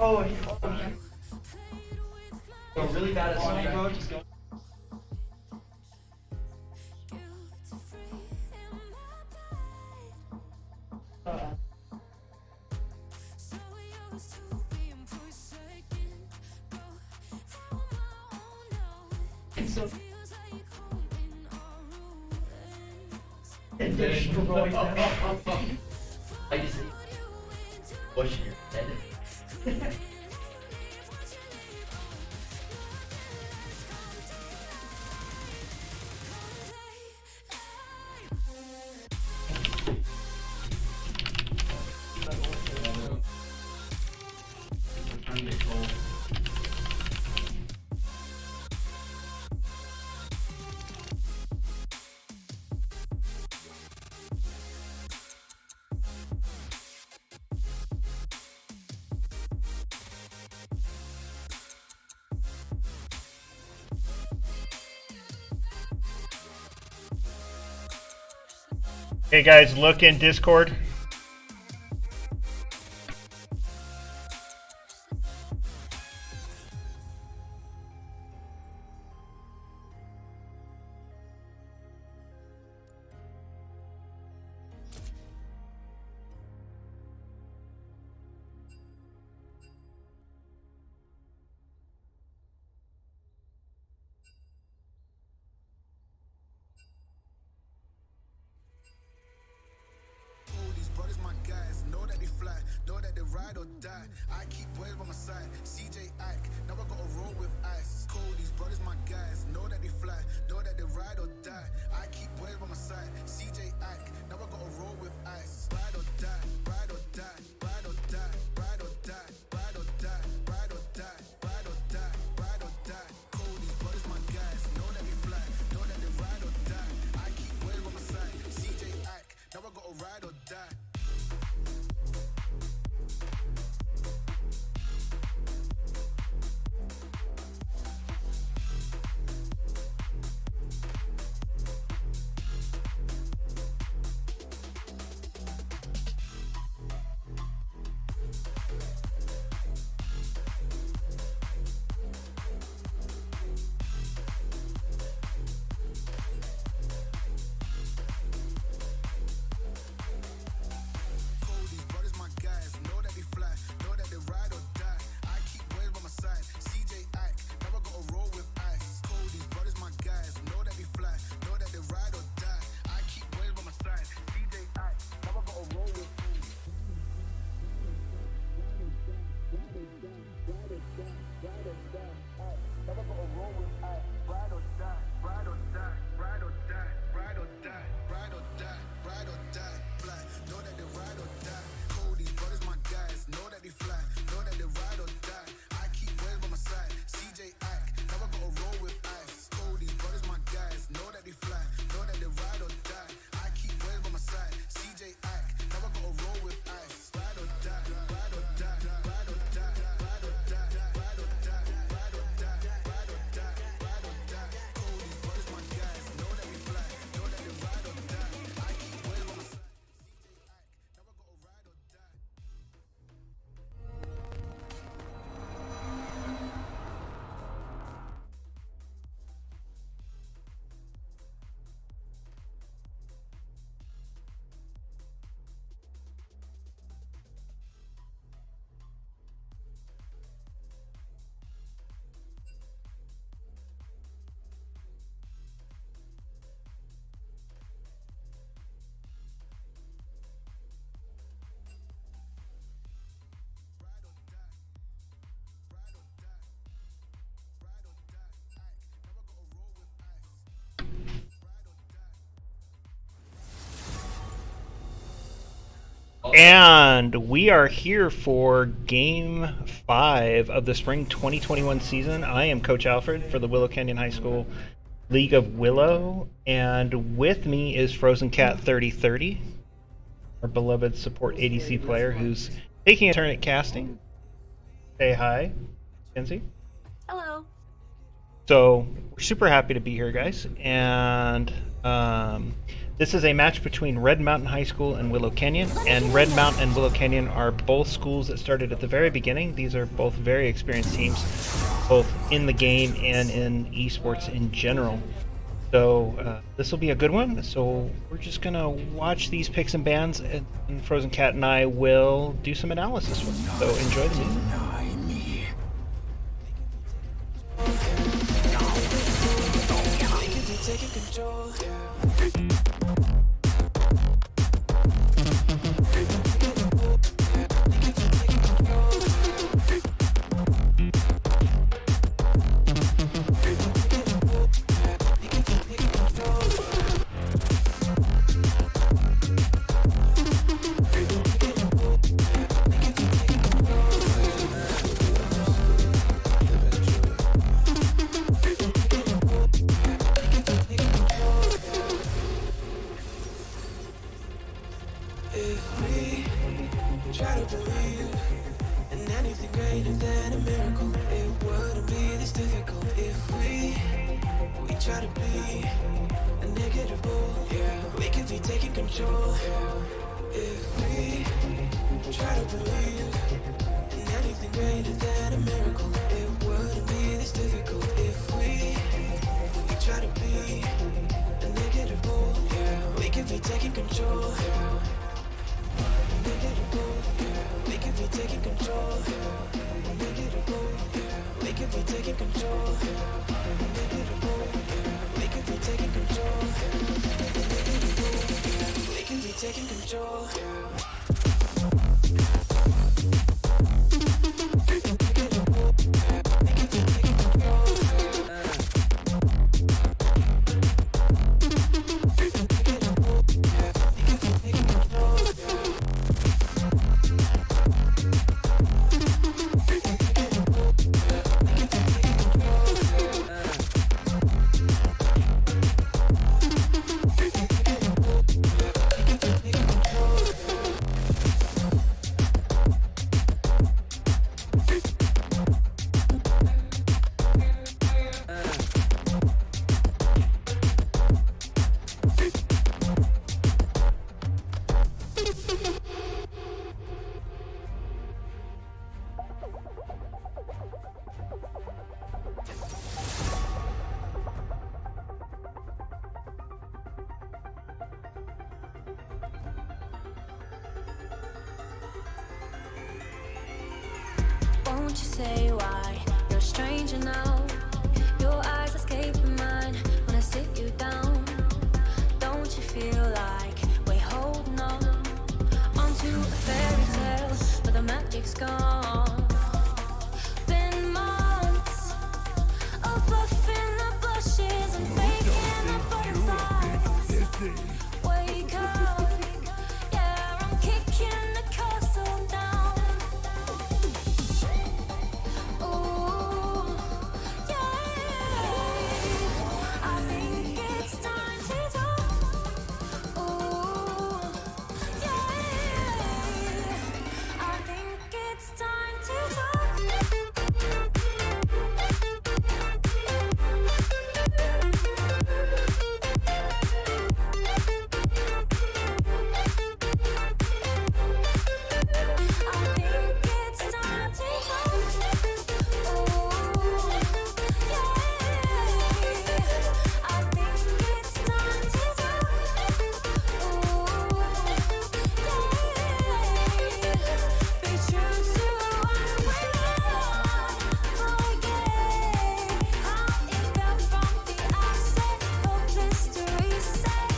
Oh, go really bad at swimming, bro. Just go. So I just push your head. Hey guys, look in Discord. And we are here for Game 5 of the Spring 2021 season. I am Coach Alfred for the Willow Canyon High School League of Willow, and with me is Frozen Cat 3030, our beloved support ADC player who's taking a turn at casting. Say hi, Kenzie. Hello. So we're super happy to be here, guys, and This is a match between Red Mountain High School and Willow Canyon, and Red Mountain and Willow Canyon are both schools that started at the very beginning. These are both very experienced teams, both in the game and in esports in general. So this will be a good one. So we're just gonna watch these picks and bans, and Frozen Cat and I will do some analysis with them. So enjoy the music. Try to believe in anything greater than a miracle. It wouldn't be this difficult if we try to be a negative bull. Yeah, we could be taking control. If we try to believe in anything greater than a miracle, it wouldn't be this difficult if we try to be a negative bull. Yeah, we could be taking control. We could be taking control. We could be taking control. We could be taking control. We could be taking control. Won't you say why you're a stranger now? Your eyes escape mine when I sit you down. Don't you feel like we're holding on onto a fairy tale, but the magic's gone? Been months of buffing the bushes and faking the butterflies. Wake up, yeah, I'm kicking the castle down. Ooh, yeah, I think it's time to talk. Ooh, yeah, I think it's time to talk. I think it's time to talk. Ooh, yeah, I think it's time to talk. Ooh, yeah, be true to what we want. Forget how it felt from the outset. Hope this to reset.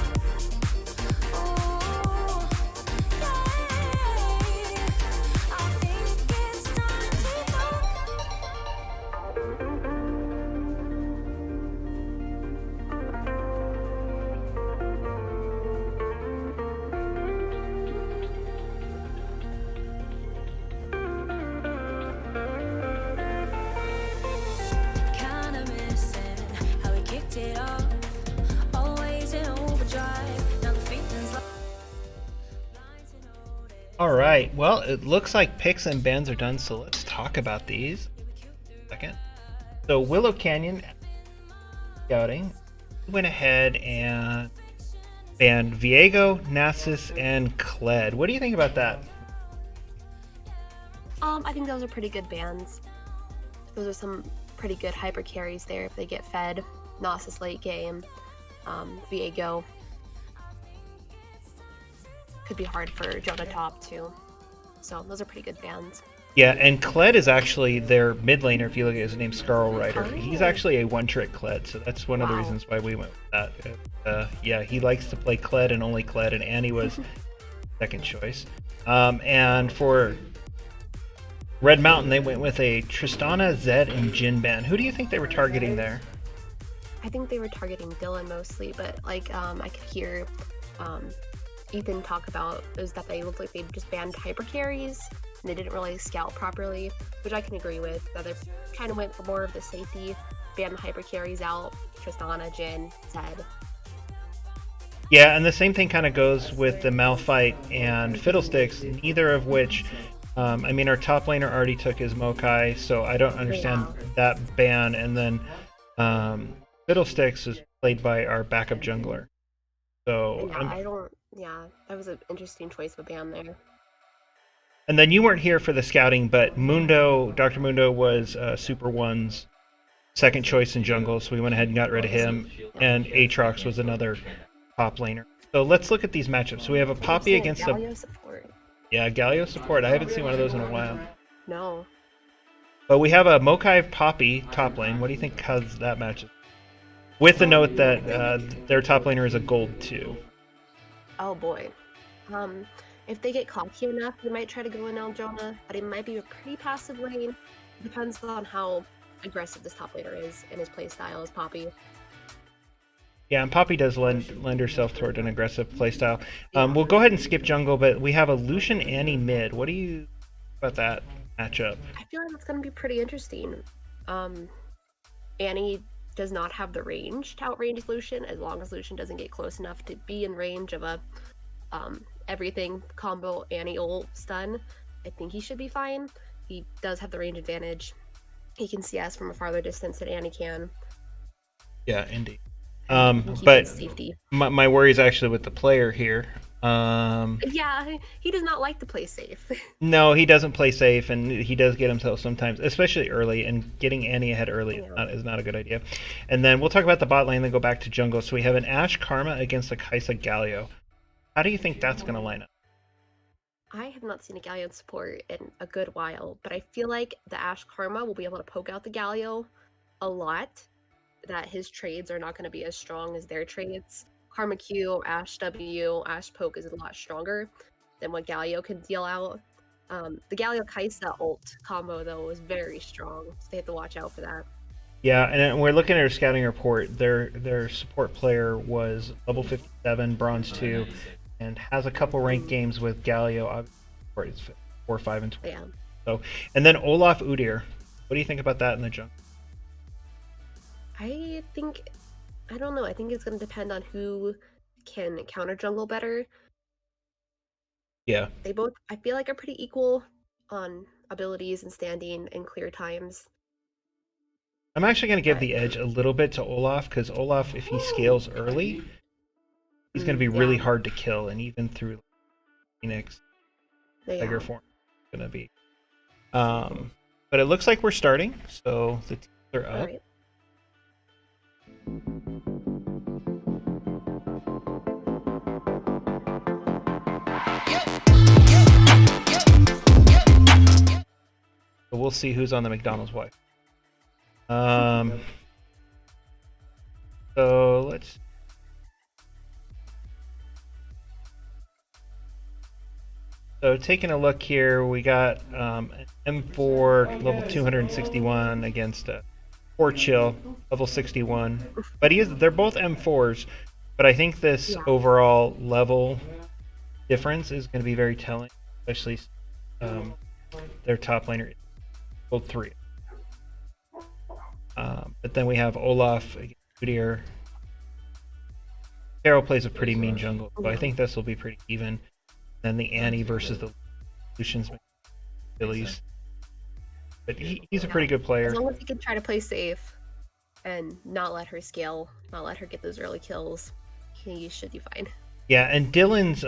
Ooh, yeah, I think it's time to talk. Kinda missing how we kicked it off. Always in overdrive. Now the feeling's lost. Blind to notice. All right. Well, it looks like picks and bans are done. So let's talk about these. Second. So Willow Canyon scouting went ahead and banned Viego, Nasus, and Kled. What do you think about that? I think those are pretty good bans. Those are some pretty good hyper carries there if they get fed. Nasus late game, Viego. Could be hard for Jonah top too. So those are pretty good bans. Yeah, and Kled is actually their mid laner. If you look at his name, Scarl Rider. He's actually a one-trick Kled, so that's one of the reasons why we went with that. Yeah, he likes to play Kled and only Kled, and Annie was second choice. And for Red Mountain, they went with a Tristana, Zed, and Jin ban. Who do you think they were targeting there? I think they were targeting Dylan mostly, but like I could hear Ethan talk about is that they looked like they just banned hyper carries and they didn't really scout properly, which I can agree with. That they kind of went for more of the safety, ban the hyper carries out, Tristana, Jin, Zed. Yeah, and the same thing kind of goes with the Malphite and Fiddlesticks, neither of which, I mean, our top laner already took his Mokai, so I don't understand that ban. And then Fiddlesticks is played by our backup jungler. So yeah, that was an interesting choice of a ban there. And then you weren't here for the scouting, but Dr. Mundo was Super One's second choice in jungle, so we went ahead and got rid of him. And Aatrox was another top laner. So let's look at these matchups. So we have a Poppy against Galio support. Yeah, Galio support. I haven't seen one of those in a while. No. But we have a Mokai Poppy top lane. What do you think has that matchup? With the note that their top laner is a gold 2. Oh boy. If they get cocky enough, they might try to go in El Jonah, but it might be a pretty passive lane. Depends on how aggressive this top laner is and his playstyle as Poppy. Yeah, and Poppy does lend herself toward an aggressive playstyle. We'll go ahead and skip jungle, but we have a Lucian Annie mid. What do you think about that matchup? I feel like that's going to be pretty interesting. Annie does not have the range to outrange Lucian, as long as Lucian doesn't get close enough to be in range of a everything combo Annie ult stun. I think he should be fine. He does have the range advantage. He can CS from a farther distance than Annie can. Yeah, indeed. But safety. My worry is actually with the player here. Yeah, he does not like to play safe. No, he doesn't play safe, and he does get himself sometimes, especially early, and getting Annie ahead early is not a good idea. And then we'll talk about the bot lane, then go back to jungle. So we have an Ashe Karma against a Kai'Sa Galio. How do you think that's going to line up? I have not seen a Galio support in a good while, but I feel like the Ashe Karma will be able to poke out the Galio a lot, that his trades are not going to be as strong as their trades. Karma Q, Ashe W, Ashe Poke is a lot stronger than what Galio can deal out. The Galio Kai'Sa ult combo, though, was very strong, so they have to watch out for that. Yeah, and we're looking at our scouting report. Their support player was level 57, bronze 2, and has a couple ranked games with Galio. Obviously, it's 4, 5, and 12. Yeah. So, and then Olaf Udyr. What do you think about that in the jungle? I don't know. I think it's going to depend on who can counter jungle better. Yeah. They both, I feel like, are pretty equal on abilities and standing and clear times. I'm actually going to give the edge a little bit to Olaf, because Olaf, if he scales early, he's going to be really hard to kill, and even through Phoenix, Tiger form, it's going to be. But it looks like we're starting, so the teams are up. Right. So we'll see who's on the McDonald's wife. So let's. So taking a look here, we got an M4 level 261 against a Chill level 61. But they're both M4s, but I think this overall level difference is going to be very telling, especially their top laner is gold 3. But then we have Olaf against Udyr. Carol plays a pretty mean jungle, so I think this will be pretty even. Then the Annie versus the Lucian's Phillies. But he's a pretty good player. As long as he can try to play safe and not let her scale, not let her get those early kills, he should be fine. Yeah, and Dylan's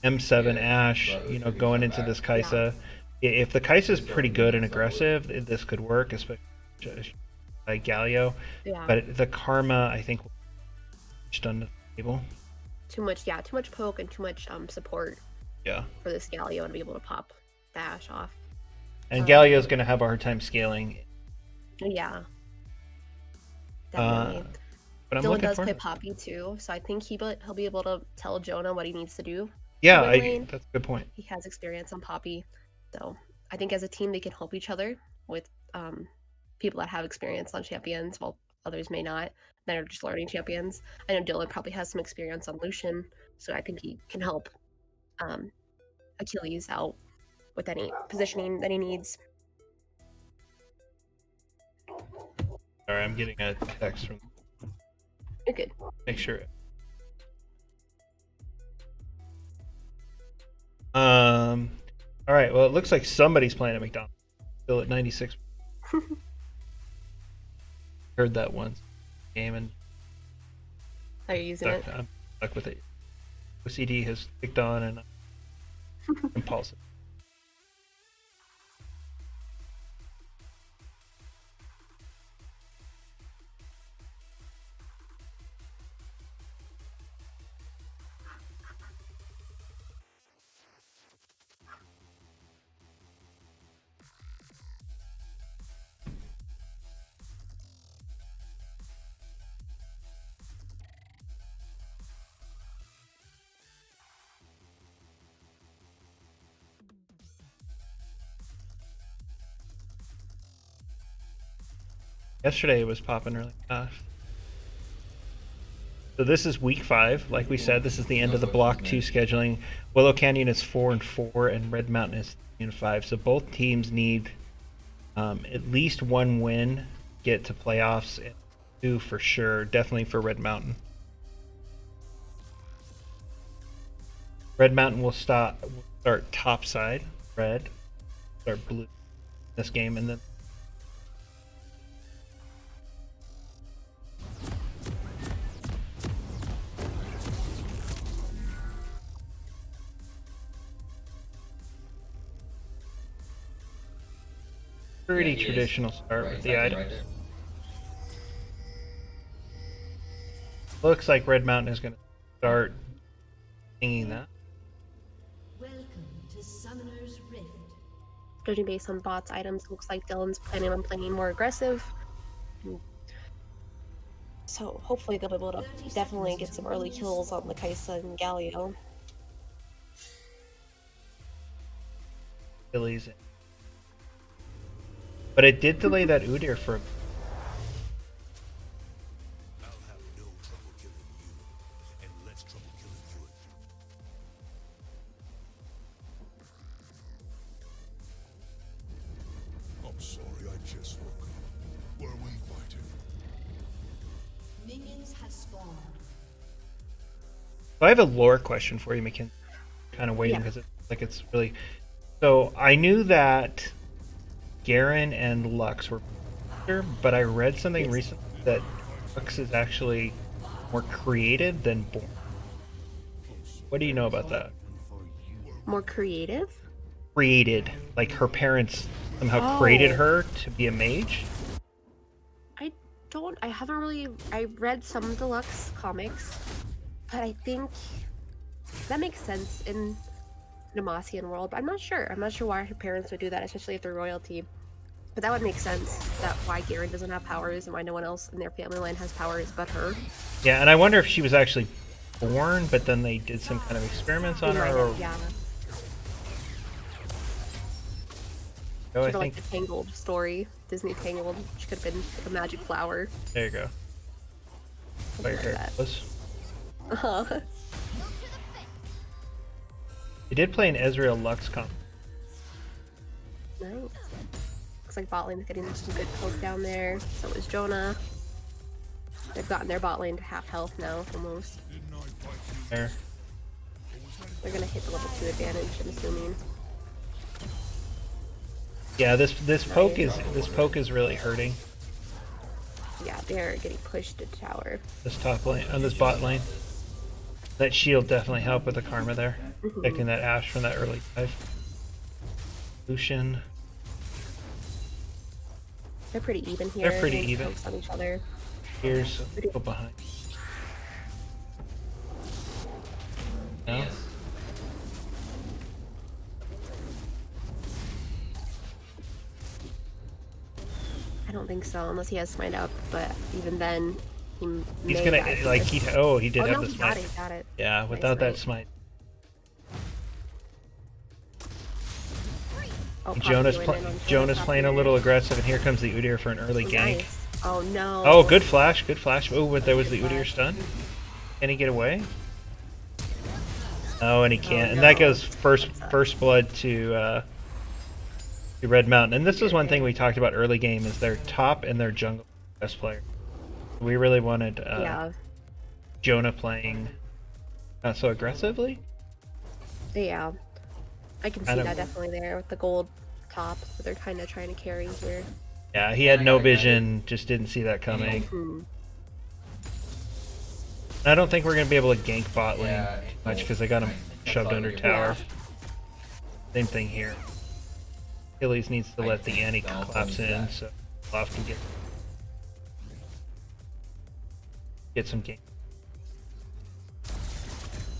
M7 Ash, going into this Kaisa, if the Kaisa's pretty good and aggressive, this could work, especially like Galio. Yeah. But the Karma, I think, will just on the table. Too much poke and too much support Yeah. for this Galio to be able to pop the Ash off. And Galio's going to have a hard time scaling. Yeah. Definitely. But I'm Dylan looking does forward play to it. Poppy too, so I think he'll be able to tell Jonah what he needs to do. Yeah, in lane. that's a good point. He has experience on Poppy, so I think as a team they can help each other with people that have experience on champions, while others may not. That are just learning champions. I know Dylan probably has some experience on Lucian, so I think he can help Achilles out with any positioning that he needs. Sorry, I'm getting a text from. You're good. Make sure. All right. Well, it looks like somebody's playing at McDonald's. Still at 96. Heard that once. Game and How are you using it? I'm stuck with it. OCD has kicked on and I'm impulsive. Yesterday it was popping really fast. So this is week 5. Like we said, this is the end of the block 2 scheduling. Willow Canyon is 4-4 and Red Mountain is 3-5. So both teams need at least one win to get to playoffs, and 2 for sure, definitely for Red Mountain. Red Mountain will start top side, red, start blue this game, and then pretty traditional start with the item. Looks like Red Mountain is going to start singing that. Welcome to Summoner's Rift. Judging based on bots items, it looks like Dylan's planning on playing more aggressive. So hopefully they'll be able to definitely get some early kills on the Kaisa and Galio. Phillies. But it did delay that Udyr for a I'll have no trouble killing you, and less trouble killing you. I'm sorry, I just woke up. Where are we fighting? Minions have spawned. So I have a lore question for you, McKin. Kind of waiting because it's really. So I knew that Garen and Lux were better, but I read something recently that Lux is actually more created than born. What do you know about that? More creative? Created, like her parents somehow created her to be a mage. I read some of the Lux comics, but I think that makes sense in Demacian world, but I'm not sure. I'm not sure why her parents would do that, especially if they're royalty. But that would make sense, that why Garen doesn't have powers and why no one else in their family line has powers but her. Yeah, and I wonder if she was actually born, but then they did some kind of experiments on her, or Yeah. oh, I Sort of like think the Tangled story, Disney Tangled. She could have been a magic flower. there you go. By your Something like hair that. close. Uh-huh. They did play an Ezreal Lux comp. Nice. Looks like bot lane's getting some good poke down there. So is Jonah. They've gotten their bot lane to half health now, almost. There. They're gonna hit the level 2 advantage, I'm assuming. Yeah, this poke is really hurting Yeah, they're getting pushed to tower. this top lane on this bot lane. That shield definitely helped with the karma there. Taking that Ashe from that early dive. Lucian. They're pretty even here. They're pretty They even. focus on each other. Here's go behind. No? Yes. I don't think so, unless he has smite up. But even then, He's may gonna die like first. he did Oh have no, the he smite. got it. He got it. Yeah, Nice without that smite. Oh, Poppy Jonas going in on Jonas Poppy. playing a little aggressive, and here comes the Udyr for an early gank. Nice. Oh no. Oh, good flash, good flash. Oh, but there was the Udyr stun. Can he get away? Oh, and he can't. And that goes first blood to Red Mountain. And this is one thing we talked about early game is their top and their jungle best player. We really wanted Yeah. Jonah playing not so aggressively. Yeah. I can see Kind of- that definitely there with the gold top that they're kind of trying to carry here. Yeah, he had no vision, just didn't see that coming. Hmm. I don't think we're gonna be able to gank bot lane Yeah, too much because they got him shoved under tower. Same thing here. Achilles needs to let the Annie collapse in so Olaf can get some gank.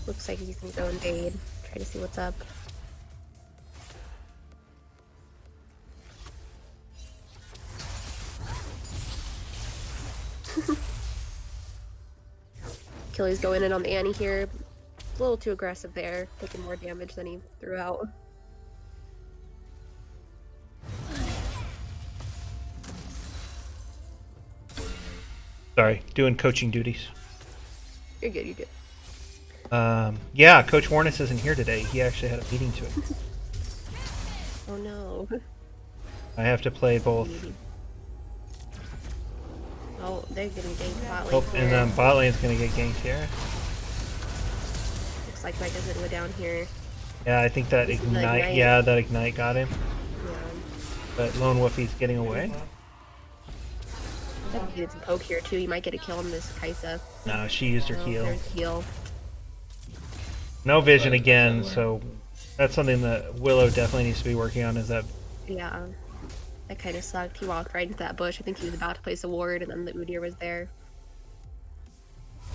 Looks like he's gonna go invade. Try to see what's up. Achilles going in on the Annie here. A little too aggressive there, taking more damage than he threw out. Sorry, doing coaching duties. You're good, you're good. Yeah, Coach Warnes isn't here today. He actually had a meeting to it. Oh no. I have to play both. Oh, they're getting ganked bot lane Oh, here. and then bot lane's gonna get ganked here. Looks like Mike doesn't go down here. Yeah, I think that This is the ignite. ignite. Yeah, that ignite got him. Yeah. But Lone Wolfie's getting away. I think he did some poke here too. You might get a kill on this Kaisa. No, she used her No, heal. there's heal. No vision again, so that's something that Willow definitely needs to be working on. Is that Yeah. That kind of sucked. He walked right into that bush. I think he was about to place a ward, and then the Udyr was there.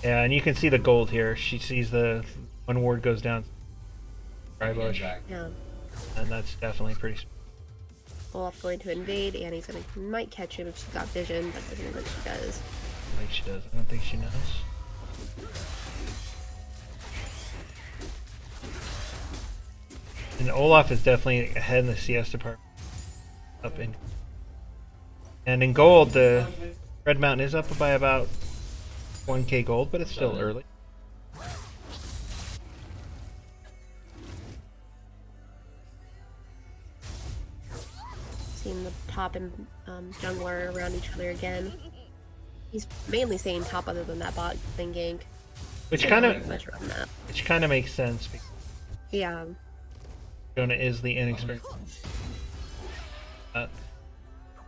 yeah, and you can see the gold here. She sees the one ward goes down. Dry bush, Yeah. and that's definitely pretty. Olaf going to invade, and he's gonna might catch him if she's got vision, but doesn't look like she does. I think she does. I don't think she knows. And Olaf is definitely ahead in the CS department. Up in. And in gold, the Red Mountain is up by about 1k gold, but it's still early. Seeing the top and jungler around each other again. He's mainly staying top other than that bot thing gank. Which Doesn't kind really of much around that. makes sense because Yeah. Jonah is the inexperienced.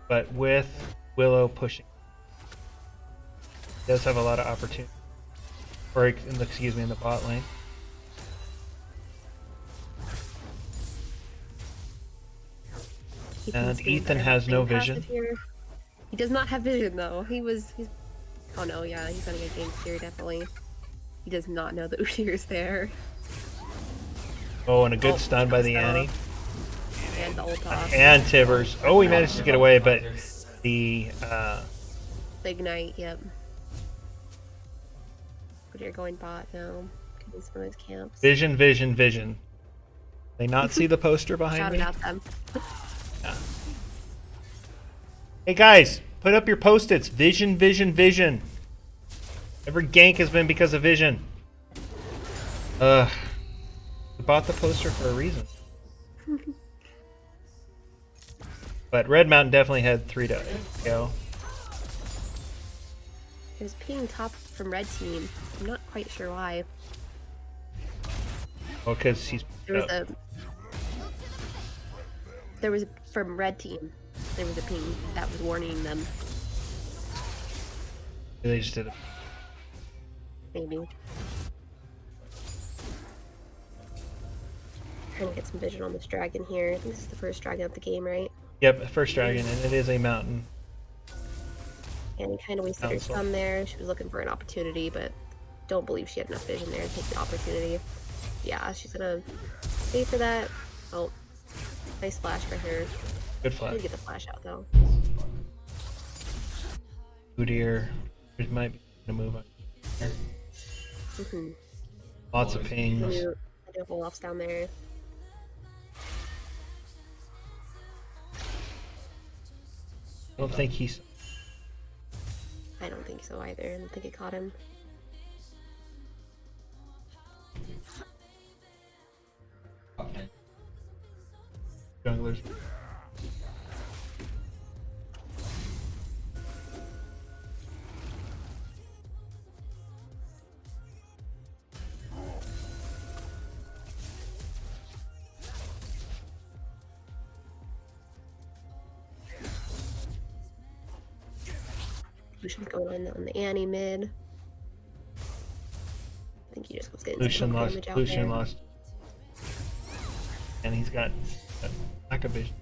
But with Willow pushing, he does have a lot of opportunity. Or excuse me, in the bot lane. He And can stay Ethan better has no playing passive vision. here. He does not have vision though. He's oh no, yeah, he's gonna get ganked here definitely. He does not know the Udyr's there. Oh, and a good Oh, stun by the stun. Annie. And the ult off. And Tivers. Oh, he managed to get away, but the The ignite, yep. But you're going bot now. Getting some of his camps. vision. They not see the poster behind Shout me? it out them. Hey guys, put up your post-its. Vision. Every gank has been because of vision. We bought the poster for a reason. But Red Mountain definitely had 3 to go. He was pinging top from red team. I'm not quite sure why. Well, because he's. There was from red team. There was a ping that was warning them. They just did it. Maybe. Trying to get some vision on this dragon here. I think this is the first dragon of the game, right? Yep, first dragon, and it is a mountain. And he kind of wasted her Council. stun there. She was looking for an opportunity, but don't believe she had enough vision there to take the opportunity. Yeah, she's gonna stay for that. Oh, nice flash for her. Good She flash. did get the flash out though. Oh dear. It might be a move on. Mm-hmm. Lots of pings. I do Olaf's down there. I don't think he's. I don't think so either. I don't think it caught him. Junglers. Lucian's going in on the Annie mid. I think he just was getting Lucian some poke lost. damage out Lucian there. lost. And he's got lack of vision.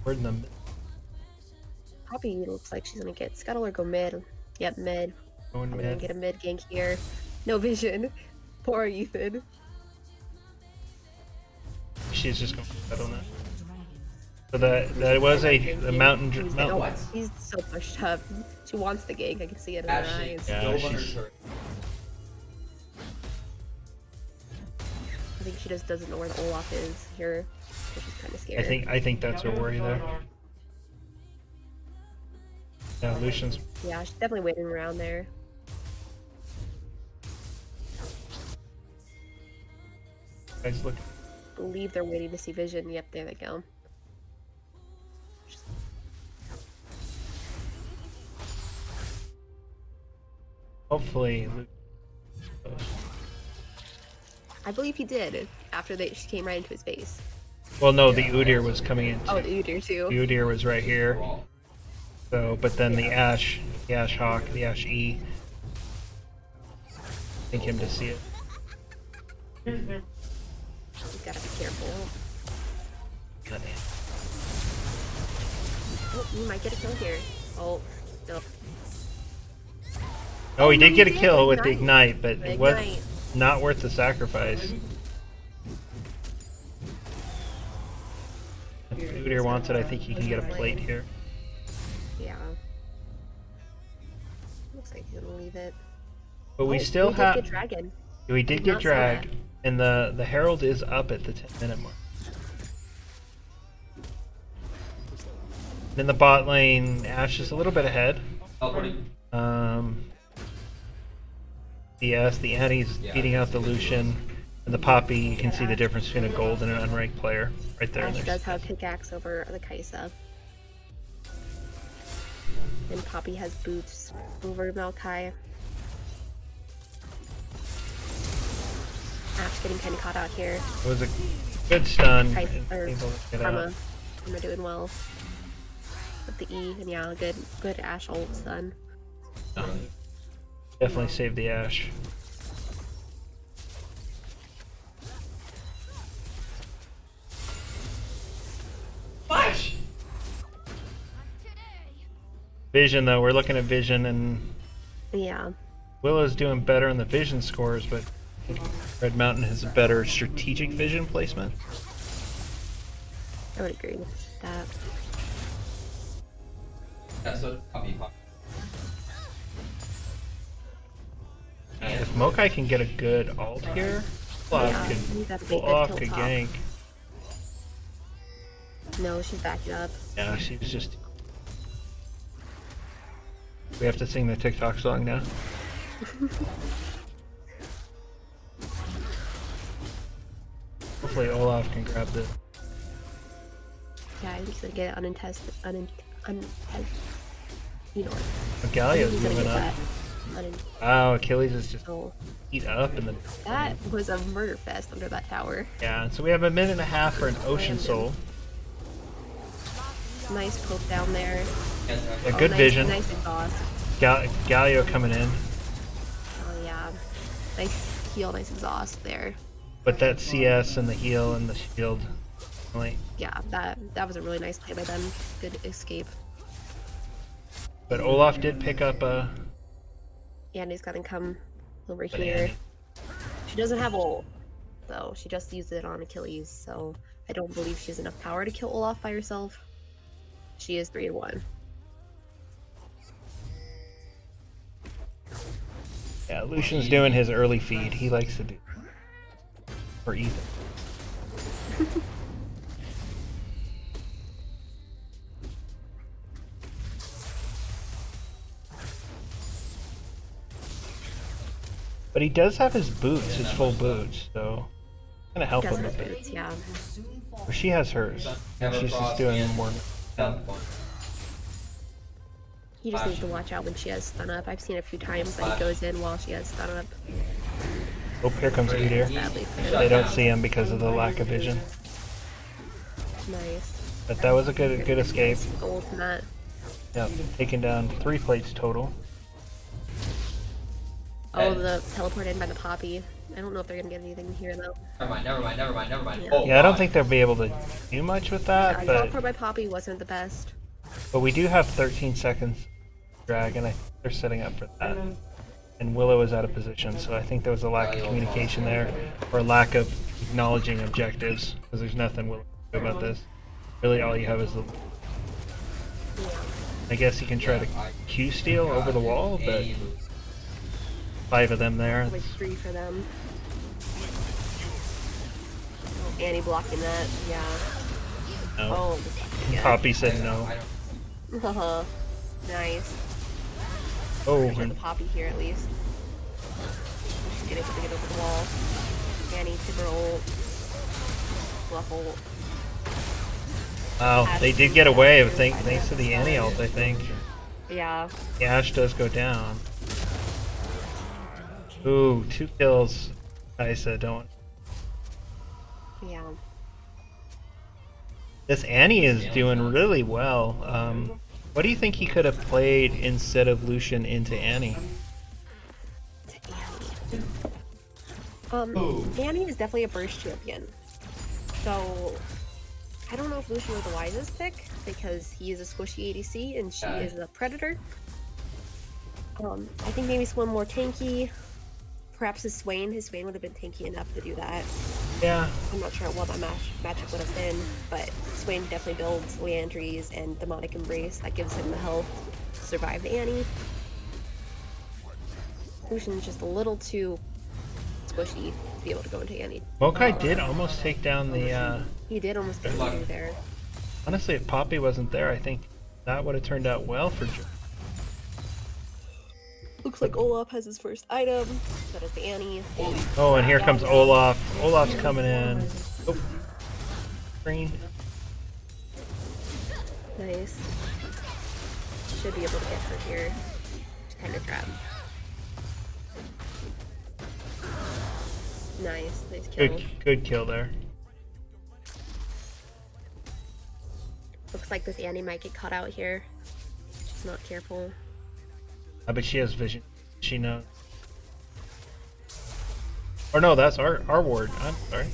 Word in the mid. Poppy looks like she's gonna get scuttle or go mid. Yep, mid. Going We're gonna mid. get a mid gank here. No vision. Poor Ethan. She's just going to settle now. So that was a mountain. He's, mountain. oh, he's so pushed up. She wants the gank. I can see it in her Ashley, eyes. Yeah, go on her she's- turret. I think she just doesn't know where the Olaf is here, which is kind of scary. I think that's her worry there. Yeah, Lucian's. Yeah, she's definitely waiting around there. Guys, look. Believe they're waiting to see vision. Yep, there they go. Hopefully. I believe he did after she came right into his face. Well, no, the Udyr was coming in. Oh, the Udyr too. The Udyr was right here. So, but then the Ash Hawk, the Ash E. I think him to see it. You gotta be careful. God damn. Oh, you might get a kill here. Oh, no. Oh, he no, did get a he kill did. with the ignite, but The it was Ignite. not worth the sacrifice. If Udyr wants it, I think he can get a plate here. Yeah. Looks like he's gonna leave it. But we Oh, still we did have. get dragon. We did Did get not see that. drag, and the Herald is up at the 10-minute mark. In the bot lane, Ash is a little bit ahead. Oh, buddy. Yes, the Annie's beating out the Lucian, and the Poppy. You can see the difference between a gold and an unranked player right there. Ash does have pickaxe over the Kaisa. And Poppy has boots over Maokai. Ash getting kind of caught out here. It was a good stun. Kaisa, or Able to get Karma. out. Karma doing well. With the E, and yeah, good Ash ult stun. Definitely saved the Ash. Flash! Vision, though, we're looking at Vision, and Yeah. Willow's doing better in the Vision scores, but I think Red Mountain has a better strategic Vision placement. I would agree with that. Yeah, so Poppy. If Mokai can get a good ult here, Olaf Yeah, could he's got a pull big off kill a top. gank. No, she's backing up. Yeah, she's just. We have to sing the TikTok song now. Hopefully Olaf can grab the. Yeah, I think he's gonna get it untested. You know what? Galio's He's gonna moving get up. that. Wow, Achilles is just Oh, eat up and then. that was a murder fest under that tower. Yeah, so we have a minute and a half for an Ocean Soul. Nice poke down there. A Oh, good nice, vision. Nice exhaust. Galio coming in. Nice heal, nice exhaust there. But that CS and the heal and the shield, like, Yeah, that was a really nice play by them. Good escape. but Olaf did pick up a. Andy's gotta come over But here. Andy- She doesn't have ult, though. She just used it on Achilles, so I don't believe she has enough power to kill Olaf by herself. She is 3-1. Yeah, Lucian's doing his early feed. He likes to do. For Ethan. But he does have his boots, his full boots, so gonna help Does him a have bit. boots, yeah. Or she has hers. She's just doing more. He just needs to watch out when she has stun up. I've seen a few times that he goes in while she has stun up. Oh, here comes Udyr. Sadly. They don't see him because of the lack of vision. Nice. But that was a good escape. Gold from that. Yep, taking down 3 plates total. Oh, the teleport in by the Poppy. I don't know if they're gonna get anything here though. Never mind. Yeah. Oh, Yeah, I don't God. think they'll be able to do much with that, Teleport by Poppy wasn't the best. but we do have 13 seconds drag, and I think they're setting up for that. And Willow is out of position, so I think there was a lack of communication there, or a lack of acknowledging objectives, because there's nothing Willow can do about this. Really, all you have is the. I guess you can try to Q steal over the wall, but 5 of them there. Like 3 for them. Oh, Annie blocking that. Yeah. No. Oh, the second again. Poppy said no. Haha. Nice. Oh, Get the and Poppy here at least. She's able to get over the wall. Annie, Timber ult. Bluff ult. wow, they did get away, thanks to the Annie ult, I think. Yeah. The Ashe does go down. Ooh, 2 kills. Kaisa, don't. Yeah. This Annie is doing really well. What do you think he could have played instead of Lucian into Annie? Annie is definitely a burst champion. So I don't know if Lucian was the wisest pick because he is a squishy ADC and she is a predator. I think maybe someone more tanky. Perhaps his Swain. His Swain would have been tanky enough to do that. Yeah, I'm not sure what my matchup would have been, but Swain definitely builds Leandries and Demonic Embrace. That gives him the health to survive the Annie. Lucian's just a little too squishy to be able to go into Annie. Mokai did almost take down the. He did almost get through there. Honestly, if Poppy wasn't there, I think that would have turned out well for Joe. Looks like Olaf has his first item. So does the Annie. Oh, and here comes Olaf. Olaf's coming in. Oh. Green. Nice. Should be able to get her here. Just kind of trap. Nice kill. Good kill there. Looks like this Annie might get caught out here. She's not careful. But she has vision. She knows. Or no, that's our ward. I'm sorry.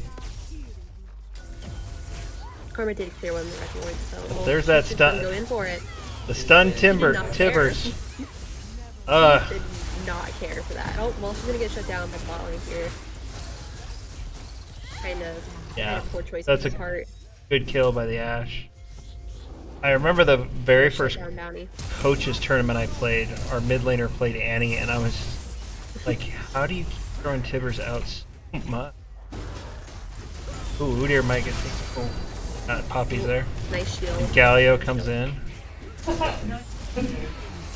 Karma did clear one the ward, so There's that she's stun. gonna go in for it. The stun She did not care. Tibbers. Did not care for that. Oh well, she's gonna get shut down by the bot lane here. Kind of poor choice on That's his a part. good kill by the Ashe. I remember the very first Down bounty. coaches tournament I played, our mid laner played Annie, and I was like, how do you keep throwing Tibbers out so much? Ooh, Udyr might get taken. Oh, Poppy's there. Nice shield. And Galio comes in.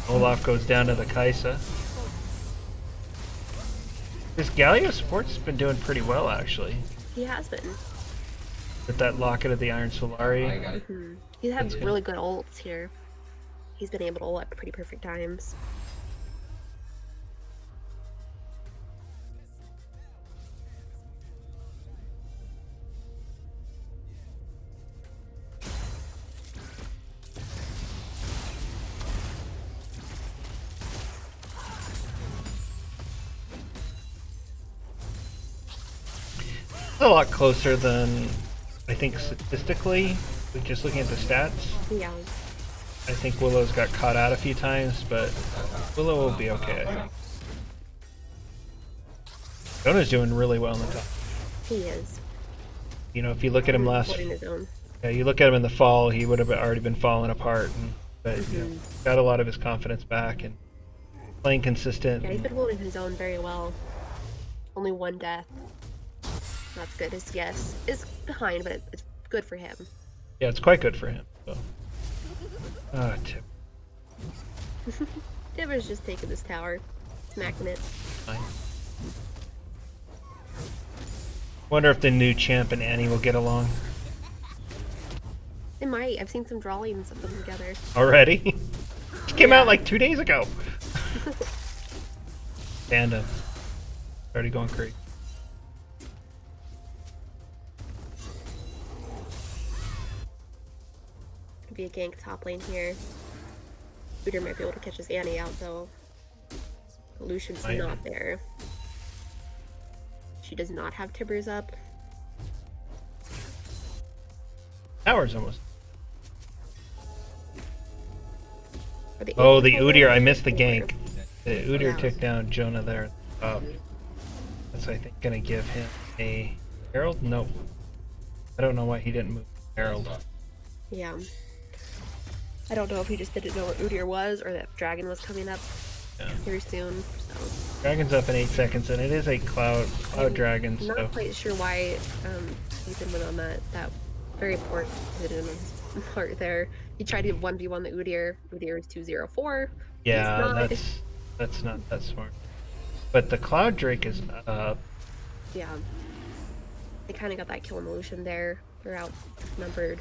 Olaf goes down to the Kaisa. This Galio support's been doing pretty well, actually. He has been. With that Locket of the Iron Solari. He has That's good. really good ults here. He's been able to ult at pretty perfect times. a lot closer than I think statistically. Just looking at the stats, Yeah. I think Willow's got caught out a few times, but Willow will be okay, I think. Jonah's doing really well in the top. He is. You know, if you look at him last, Holding his own. yeah, you look at him in the fall, he would have already been falling apart. But you know, got a lot of his confidence back and playing consistent. Yeah, he's been holding his own very well. Only one death. That's good. His yes is behind, but it's good for him. Yeah, it's quite good for him. So. Tip. Tibbers just taking this tower, smacking it. Fine. Wonder if the new champ and Annie will get along. They might. I've seen some drawings of them together. Already? It came out like 2 days ago. Panda. Already going crazy. Could be a gank top lane here. Udyr might be able to catch his Annie out though. Lucian's Might. not there. She does not have Tibbers up. Tower's almost. Are they Oh, able the to hold Udyr. it? I missed the gank. The Udyr Yeah. took down Jonah there. That's, I think, going to give him a Herald? No. I don't know why he didn't move Herald. Yeah. I don't know if he just didn't know where Udyr was or that Dragon was coming up Yeah. here soon. So Dragon's up in 8 seconds, and it is a Cloud Dragon, I'm not so... quite sure why Ethan went on that very poor decision on his part there. He tried to 1v1 the Udyr. Udyr is 204. Yeah, that's not that smart. But the Cloud Drake is up. Yeah. They kind of got that kill on the Lucian there. They're outnumbered.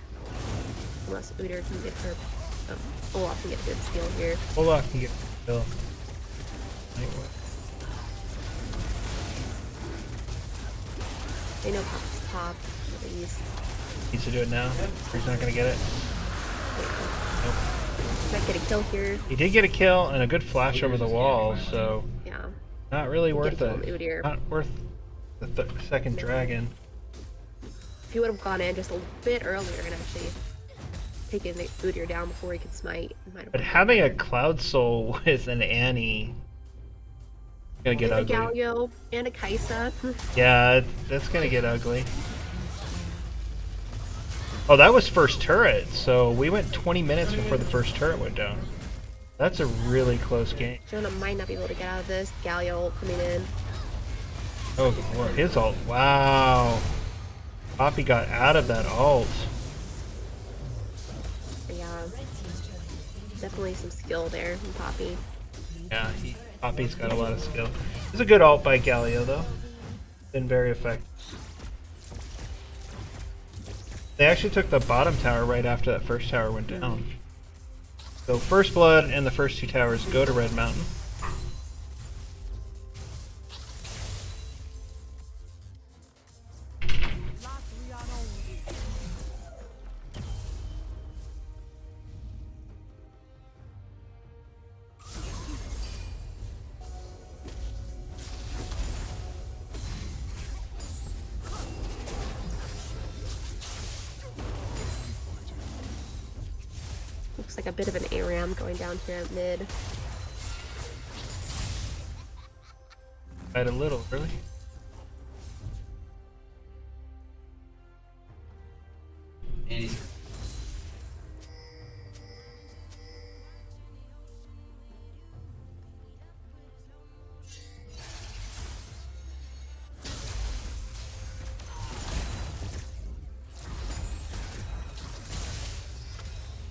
Unless Udyr can get her. Olaf can get a good steal here. Olaf can get kill. They know Pop's top, at least. Needs to do it now. He's not gonna get it. Nope. Might get a kill here. He did get a kill and a good flash over the wall, so Yeah. not really Get a worth kill on it. Udyr. Not worth the second dragon. If he would have gone in just a bit earlier and actually taken the Udyr down before he could smite, it might have But been having a better. Cloud Soul with an Annie gonna get And a ugly. Galio and a Kaisa. Yeah, that's gonna get ugly. Oh, that was first turret, so we went 20 minutes before the first turret went down. That's a really close game. Jonah might not be able to get out of this. Galio coming in. Oh, well, his ult. Wow. Poppy got out of that ult. Yeah. Definitely some skill there from Poppy. Yeah, Poppy's got a lot of skill. It's a good ult by Galio, though. Been very effective. They actually took the bottom tower right after that first tower went down. So first blood and the first 2 towers go to Red Mountain. Looks like a bit of an ARAM going down here at mid. Right a little, really. And he's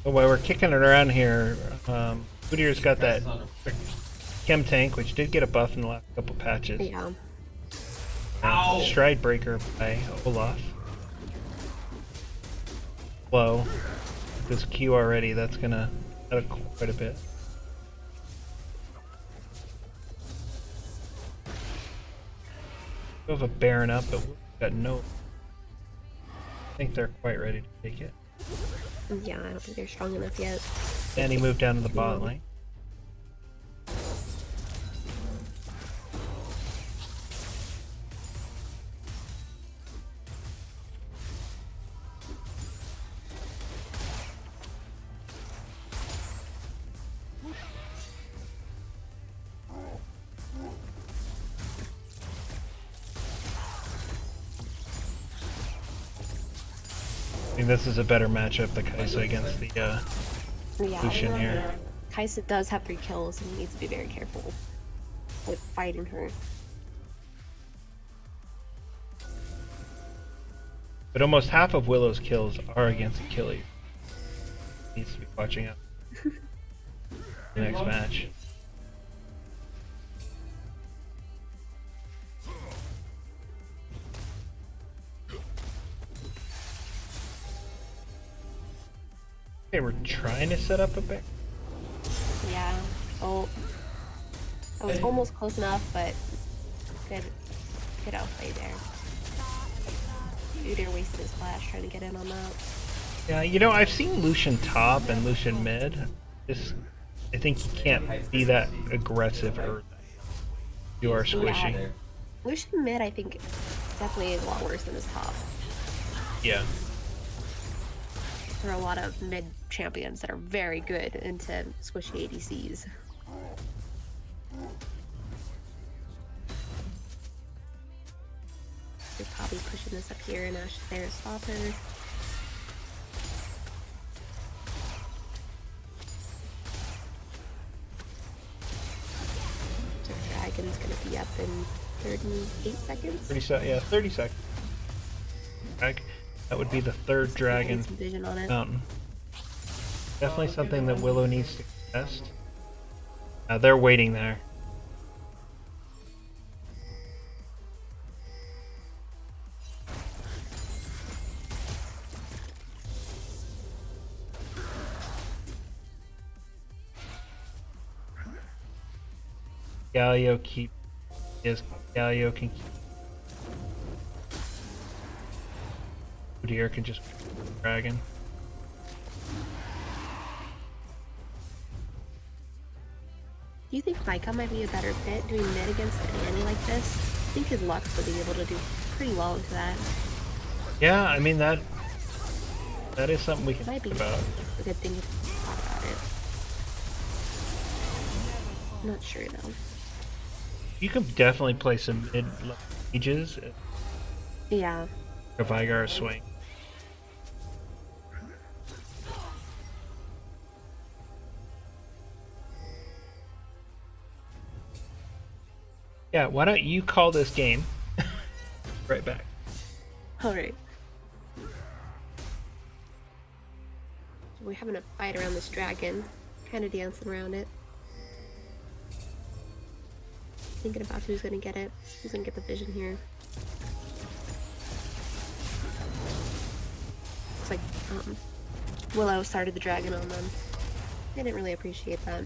But while we're kicking it around here, Udyr's got that Chem Tank, which did get a buff in the last couple patches. Yeah. Ow! Stride Breaker by Olaf. Low. This Q already, that's gonna add quite a bit. We have a Baron up, but we've got no... I think they're quite ready to take it. Yeah, I don't think they're strong enough yet. And he moved down to the bot lane. I think this is a better matchup, the Kaisa against the Yeah, Lucian here. Kaisa does have 3 kills and he needs to be very careful with fighting her. But almost half of Willow's kills are against Achilles. Needs to be watching out. The next match. Okay, we're trying to set up a back. Yeah. Oh, I was almost close enough, but good outplay there. Udyr wasted his flash trying to get in on that. Yeah, you know, I've seen Lucian top and Lucian mid. I think you can't be that aggressive or you are squishy. Yeah. Lucian mid, I think, definitely is a lot worse than his top. Yeah. There are a lot of mid champions that are very good into squishy ADCs. They're probably pushing this up here and Ash is there to stop her. So Dragon's gonna be up in 38 seconds. 30 seconds. That would be the third dragon Some vision on it. mountain. Definitely something that Willow needs to test. They're waiting there. Galio Galio can keep. Udyr can just dragon. Do you think Micah might be a better fit doing mid against Annie like this? I think his Lux would be able to do pretty well into that. Yeah, I mean that is something we can Might think be about. a good thing to talk about it. Not sure though. You could definitely play some mid mages Yeah. a Vigar swing. Yeah, why don't you call this game? Right back. Alright. We're having a fight around this dragon. Kind of dancing around it. Thinking about who's gonna get it. Who's gonna get the vision here. Looks like Willow started the dragon on them. I didn't really appreciate that.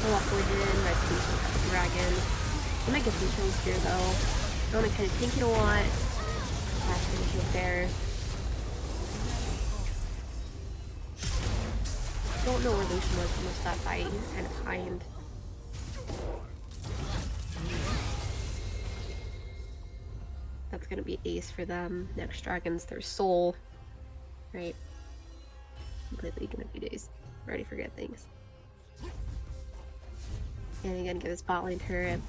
I'll walk forward in, red piece of the dragon. I might get some kills here though. I want to kind of tank it a lot. Flash finish up there. Don't know where Lucian was for most of that fight. He was kind of behind. That's gonna be ace for them. Next dragon's their soul. Right? Completely gonna be days. Already forget things. And again, get his bot lane turret.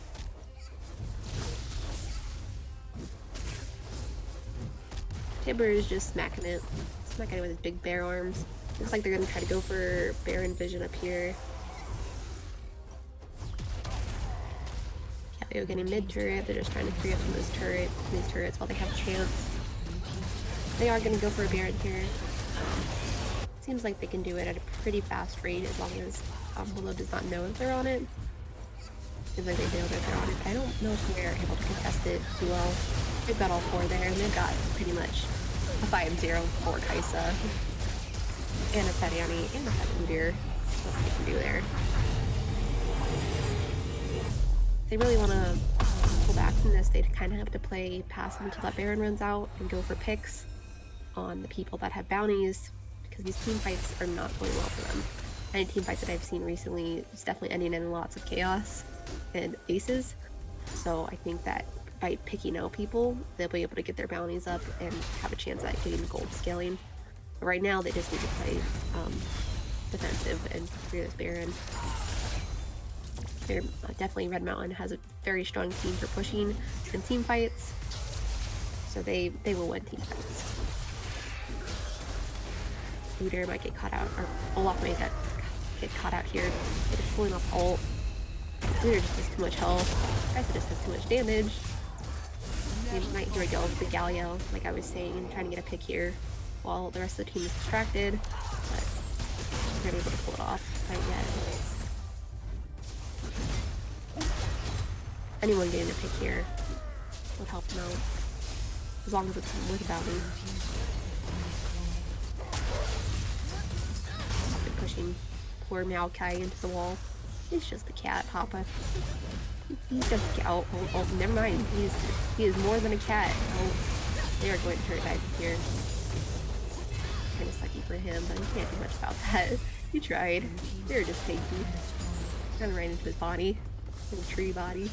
Timber is just smacking it. Smacking it with his big bear arms. Looks like they're gonna try to go for Baron Vision up here. Calio getting mid turret. They're just trying to free up from these turrets while they have a chance. They are gonna go for a Baron here. Seems like they can do it at a pretty fast rate as long as Willow does not know if they're on it. Seems like they know that they're on it. I don't know if we're able to contest it too well. They've got all 4 there, and they've got pretty much a 5-0 for Kaisa. And a pet Annie, and a pet Udyr. What they can do there. If they really want to pull back from this, they'd kind of have to play passive until that Baron runs out and go for picks on the people that have bounties, because these team fights are not going well for them. Any team fight that I've seen recently is definitely ending in lots of chaos and aces. So I think that by picking out people, they'll be able to get their bounties up and have a chance at getting gold scaling. But right now, they just need to play defensive and for this Baron. They're, definitely Red Mountain has a very strong team for pushing and team fights, so they will win team fights. Leader might get caught out, or Olaf might get caught out here. They're just pulling off ult. Leader just has too much health. Kai'Sa just has too much damage. You might hear a go with the Galio, like I was saying, and trying to get a pick here while the rest of the team is distracted, but they're not able to pull it off quite yet. Anyone getting a pick here would help them out, as long as it's with a bounty. They're pushing poor Maokai into the wall. He's just a cat, Papa. He's just a cat. Oh, never mind. He is more than a cat. Oh, they are going to turret dive here. Kind of sucky for him, but he can't do much about that. He tried. They were just tanky. Kind of ran into his body, his tree body.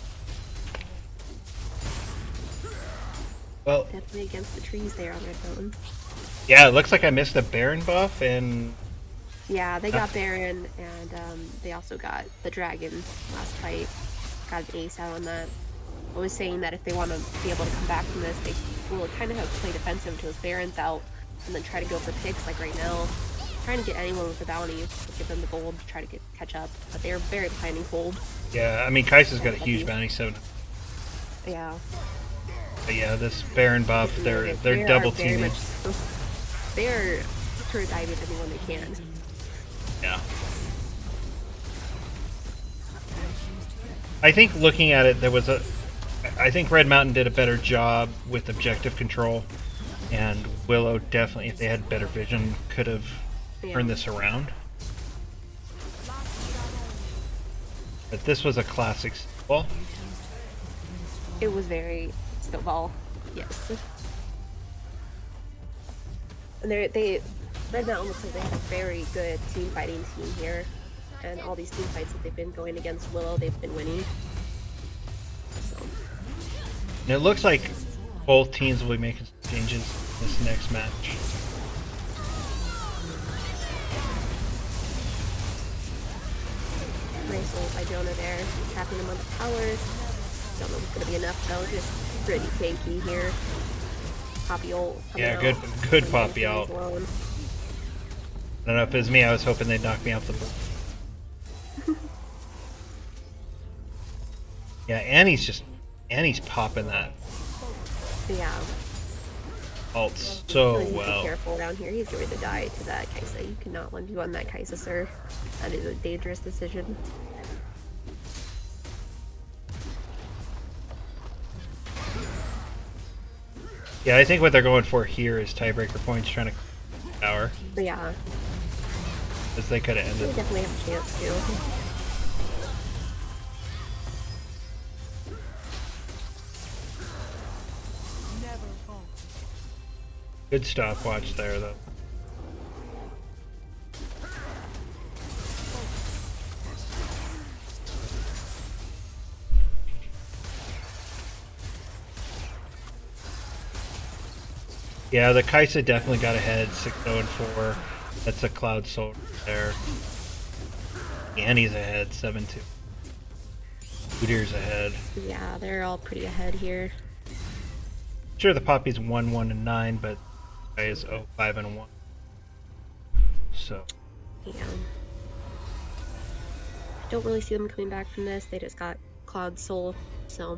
Well, Definitely against the trees there on Red Mountain. yeah, it looks like I missed a Baron buff, and Yeah, they got Baron, and they also got the Dragon last fight. Got an ace out on that. I was saying that if they want to be able to come back from this, they will kind of have to play defensive until his Baron's out, and then try to go for picks like right now. Trying to get anyone with the bounties, give them the gold to try to catch up, but they're very behind in gold. yeah, I mean, Kai'Sa's got a huge bounty, so Yeah. but yeah, this Baron buff, they're They are double very teaming. much- They are turret diving anyone they can. Yeah. I think looking at it, I think Red Mountain did a better job with objective control, and Willow definitely, if they had better vision, could have turned this around. But this was a classic well, It was very snowball, yes. And Red Mountain looks like they have a very good team fighting team here, and all these team fights that they've been going against Willow, they've been winning. So, and it looks like both teams will be making some changes this next match. nice ult by Jonah there, tapping him on the towers. Don't know if it's gonna be enough though. Just pretty tanky here. Poppy ult. Yeah, good Poppy ult. I don't know if it was me, I was hoping they'd knock me off the board. Yeah, Annie's popping that Yeah. ult so Be well. careful down here. He's going to die to that Kai'Sa. You cannot 1v1 that Kai'Sa, sir. That is a dangerous decision. Yeah, I think what they're going for here is tiebreaker points, trying to power, But yeah, because they could have they ended. definitely have a chance to. Good stopwatch there, though. Yeah, the Kai'Sa definitely got ahead, 6-0 and 4. That's a Cloud Soul there. Annie's ahead, 7-2. Udyr's ahead. Yeah, they're all pretty ahead here. Sure, the Poppy's 1-1 and 9, but Guy is 0-5 and 1. So Yeah. Don't really see them coming back from this. They just got Cloud Soul, so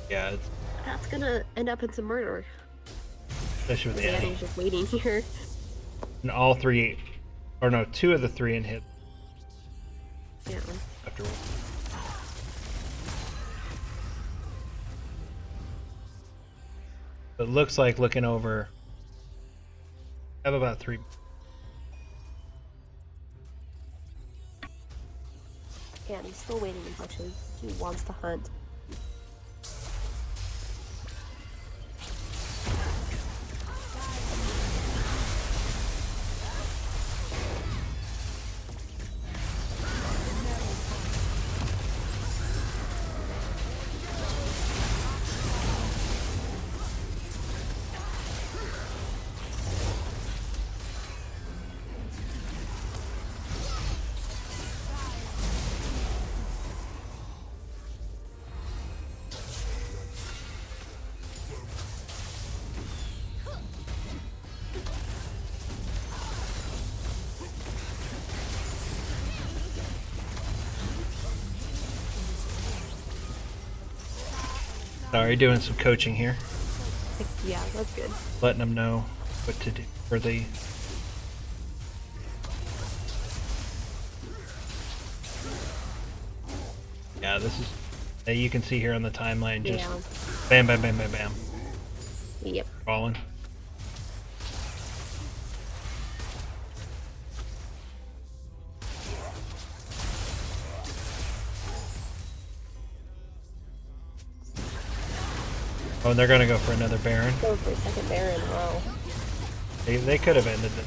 yeah, it's, that's gonna end up in some murder. especially with Annie. Annie's just waiting here. And all three, or no, 2 of the 3 in hit Yeah. after. It looks like looking over. I have about 3. And he's still waiting in bushes. He wants to hunt. Sorry, doing some coaching here. Yeah, that's good. Letting them know what to do for the... Yeah, this is... You can see here on the timeline, just bam, bam, bam, bam, bam. Yep. Falling. Oh, and they're gonna go for another Baron. Go for a second Baron. Wow. They could have ended it.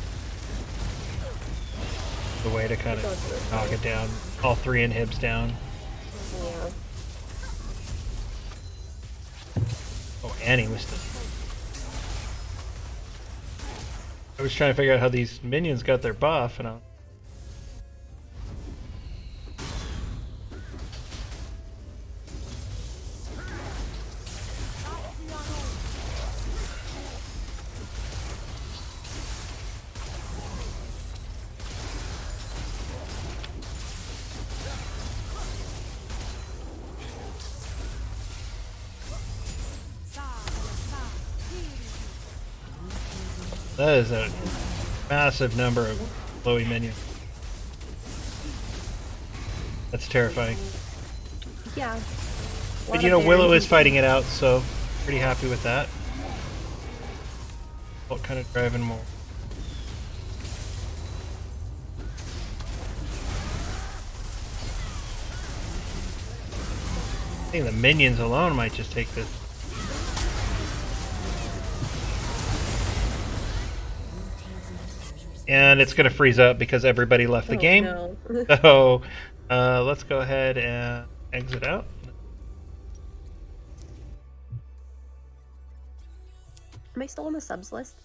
The way to kind of knock it down. All 3 inhibs down. Yeah. Oh, Annie was still... I was trying to figure out how these minions got their buff, and I... That is a massive number of flowy minions. That's terrifying. Yeah. But you know, Willow is fighting it out, so pretty happy with that. What kind of driving more? I think the minions alone might just take this. And it's going to freeze up because everybody left the game. No. So let's go ahead and exit out. Am I still on the subs list?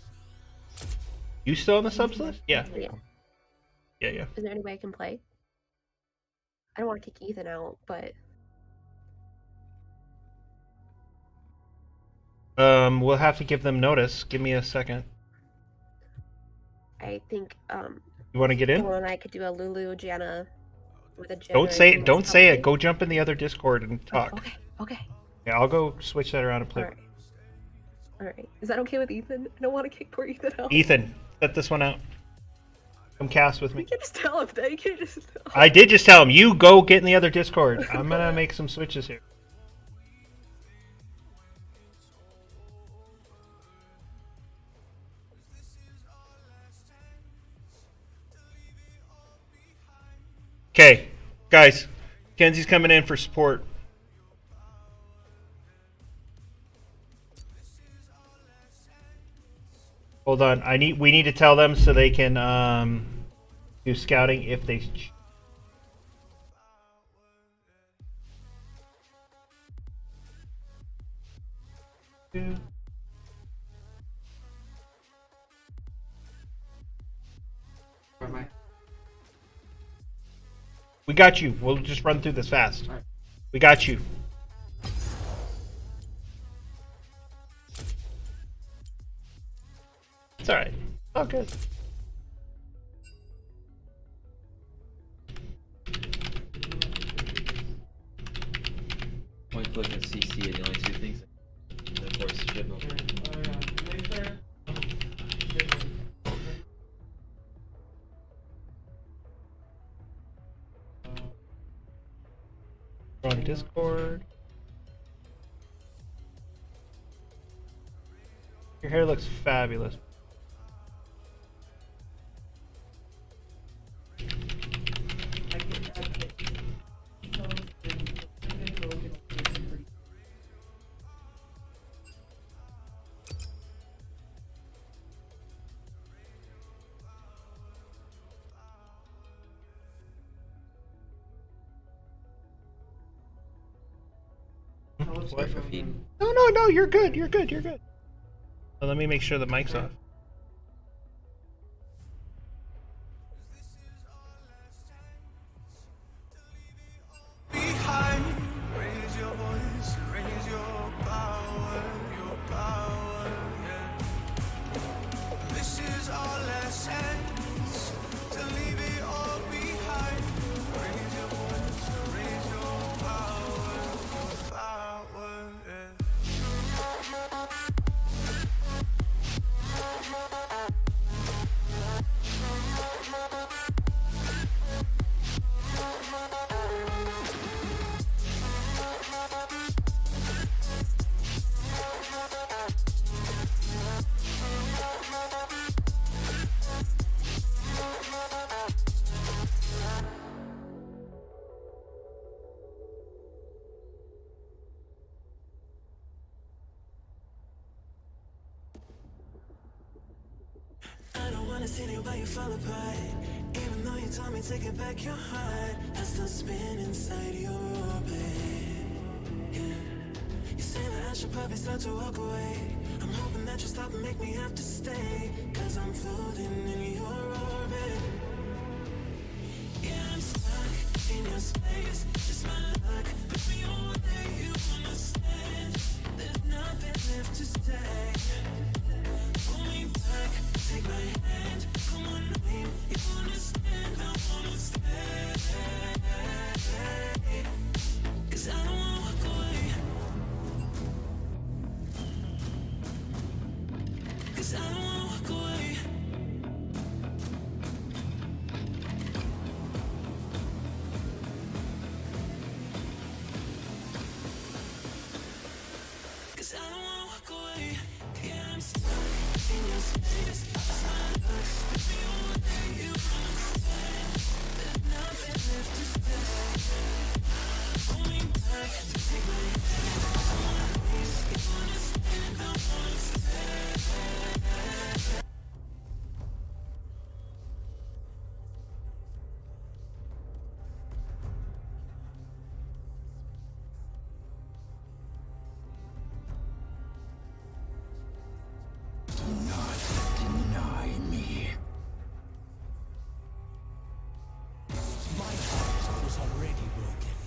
You still on the subs list? Yeah. Yeah. Yeah. Is there any way I can play? I don't want to kick Ethan out, but We'll have to give them notice. Give me a second. I think You want to get in? Dylan and I could do a Lulu Janna with a Jhin. Don't say it. Don't say it. Go jump in the other Discord and talk. Okay. Okay. Yeah, I'll go switch that around and play. All right. All right. Is that okay with Ethan? I don't want to kick poor Ethan out. Ethan, set this one out. Come cast with me. You can just tell him that. You can just tell him. I did just tell him, you go get in the other Discord. I'm gonna make some switches here. Okay, guys, Kenzie's coming in for support. Hold on, we need to tell them so they can do scouting if they. Where am I? We got you. We'll just run through this fast. Alright. We got you. It's alright. Oh, good. Point click and CC are the only two things. And of course, ship them. We're on Discord. Your hair looks fabulous. Sorry for feeding. No, you're good. You're good. So let me make sure the mic's off. Behind, raise your voice, raise your power, yeah. This is our last chance to leave it all behind. Raise your voice, raise your power, yeah. seen it, but you fall apart. Even though you told me to get back your heart, I still spin inside your orbit. Yeah. You say that I should probably start to walk away. I'm hoping that you stop and make me have to stay, 'cause I'm floating in your orbit. Yeah, I'm stuck in your space. Just my luck. Put me away, you understand. There's nothing left to say. Pull me back, take my hand. Come on, name, you understand. I wanna stay. 'Cause I don't wanna walk away. 'Cause I don't wanna walk away. 'Cause I don't wanna walk away. Yeah, I'm stuck in your space. Just my luck. Put me away, you understand. There's nothing left to say. Pull me back, take my hand. Come on, please, you understand. I wanna stay. Deny me. My heart was already broken.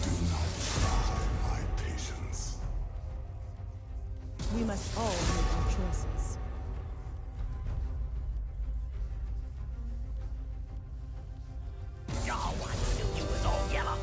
Do not try my patience. We must all make our choices. Y'all want to do is all yellow.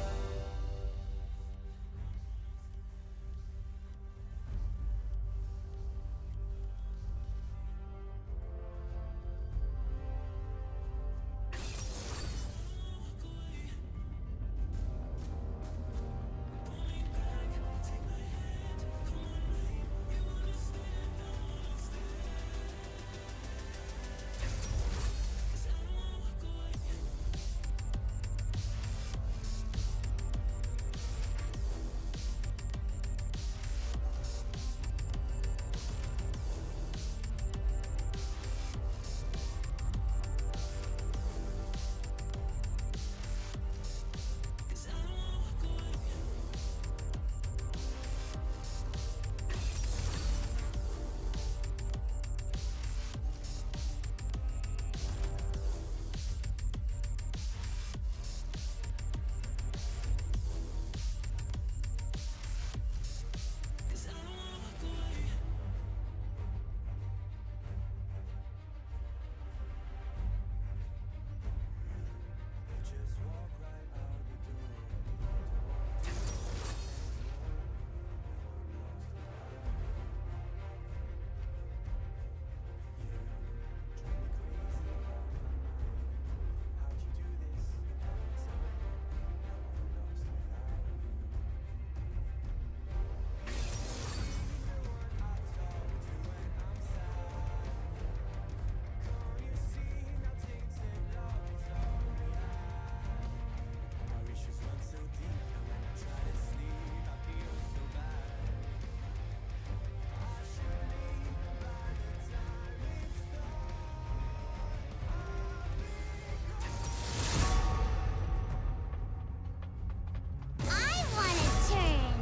I want to turn.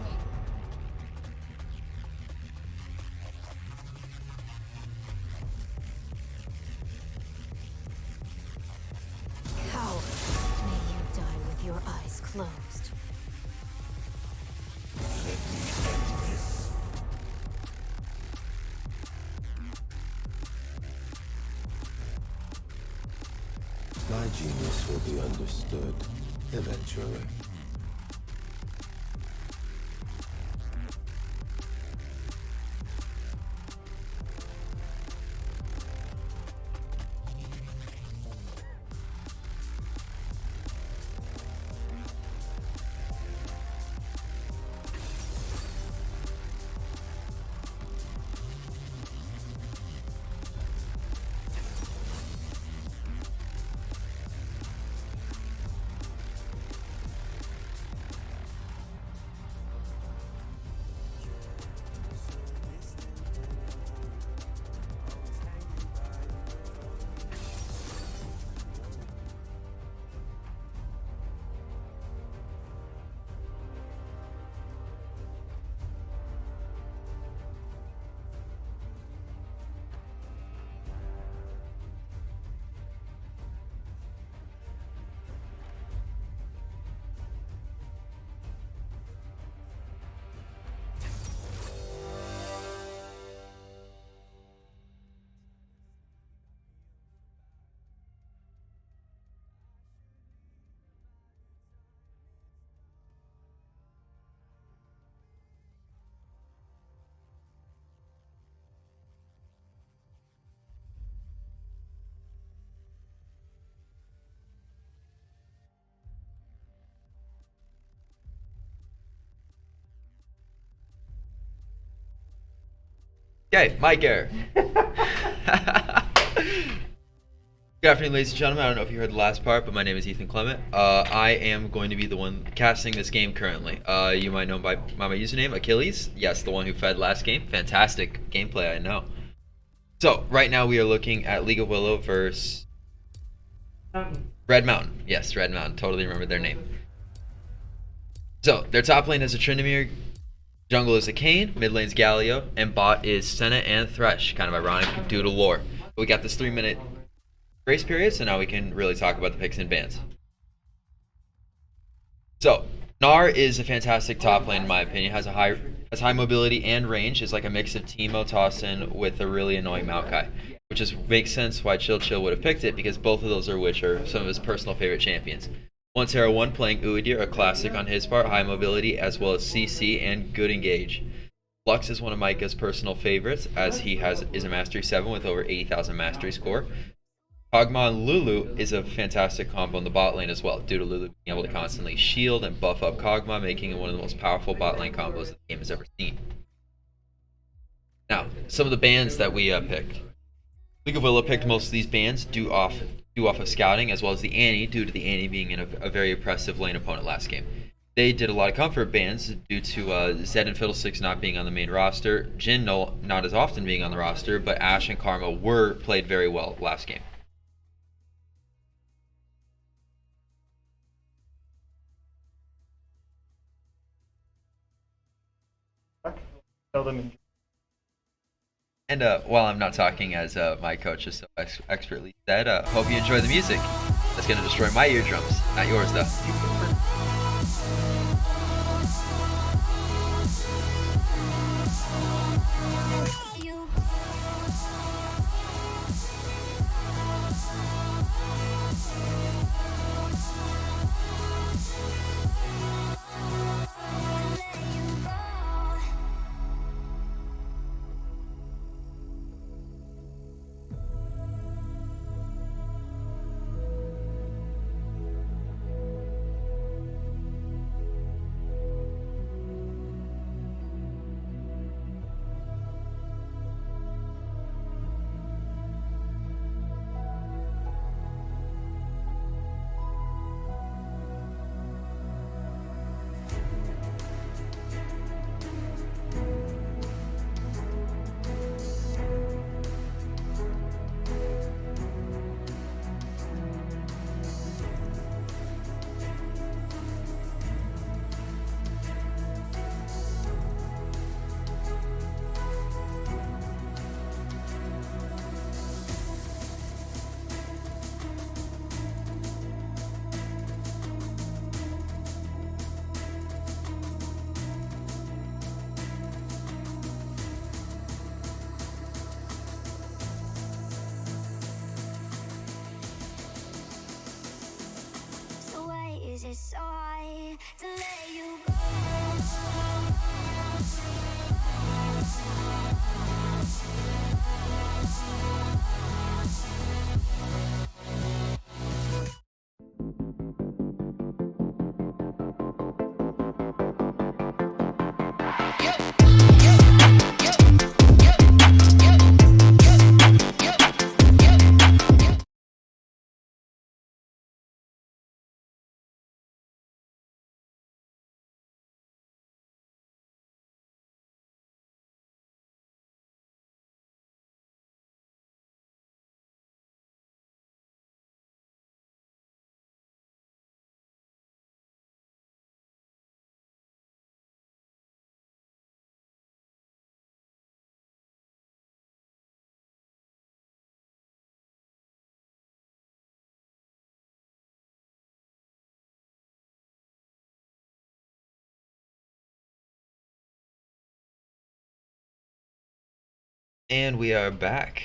Coward. May you die with your eyes closed. My genius will be understood eventually. Okay, mic error. Good afternoon, ladies and gentlemen. I don't know if you heard the last part, but my name is Ethan Clement. I am going to be the one casting this game currently. You might know by my username, Achilles. Yes, the one who fed last game. Fantastic gameplay, I know. So, right now we are looking at League of Willow versus Red Mountain. Yes, Red Mountain. Totally remembered their name. So, their top lane is a Tryndamere, jungle is a Kayn, mid lane's Galio, and bot is Senna and Thresh. Kind of ironic due to lore. But we got this 3-minute grace period, so now we can really talk about the picks and bans. So, Gnar is a fantastic top lane in my opinion. Has high mobility and range. Is like a mix of Teemo Tossin with a really annoying Maokai, which just makes sense why Chill would have picked it, because both of those are some of his personal favorite champions. 101 playing Udyr, a classic on his part, high mobility as well as CC and good engage. Lux is one of Micah's personal favorites, as he is a Mastery 7 with over 80,000 Mastery score. Kog'Maw and Lulu is a fantastic combo in the bot lane as well, due to Lulu being able to constantly shield and buff up Kog'Maw, making it one of the most powerful bot lane combos the game has ever seen. Now, some of the bans that we picked. League of Willow picked most of these bans due off of scouting, as well as the Annie, due to the Annie being in a very oppressive lane opponent last game. They did a lot of comfort bans due to Zed and Fiddlesticks not being on the main roster, Jhin not as often being on the roster, but Ashe and Karma were played very well last game. Tell them. And while I'm not talking, as my coach has so expertly said, hope you enjoy the music. That's going to destroy my eardrums, not yours though. Is it so hard to let you go? And we are back.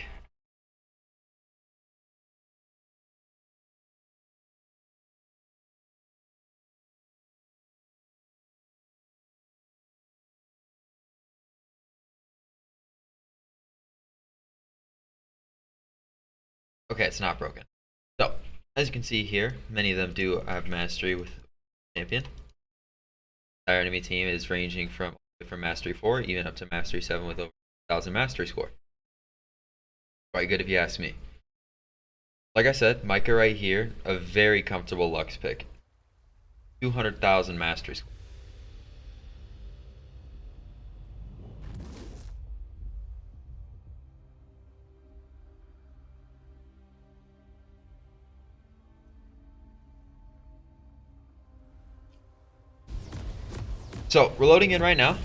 Okay, it's not broken. So, as you can see here, many of them do have mastery with champion. Our enemy team is ranging from Mastery 4 even up to Mastery 7 with over 200,000 mastery score. Quite good if you ask me. Like I said, Micah right here, a very comfortable Lux pick. 200,000 mastery score. So, we're loading in right now.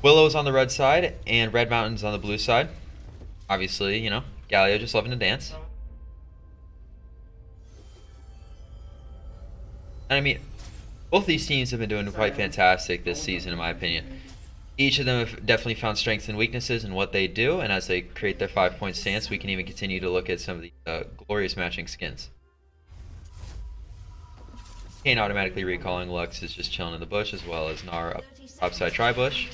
Willow's on the red side, and Red Mountain's on the blue side. Obviously, you know, Galio just loving to dance. And I mean, both these teams have been doing quite fantastic this season, in my opinion. Each of them have definitely found strengths and weaknesses in what they do, and as they create their 5-point stance, we can even continue to look at some of the glorious matching skins. Kane automatically recalling Lux is just chilling in the bush, as well as Nar up upside tri-bush.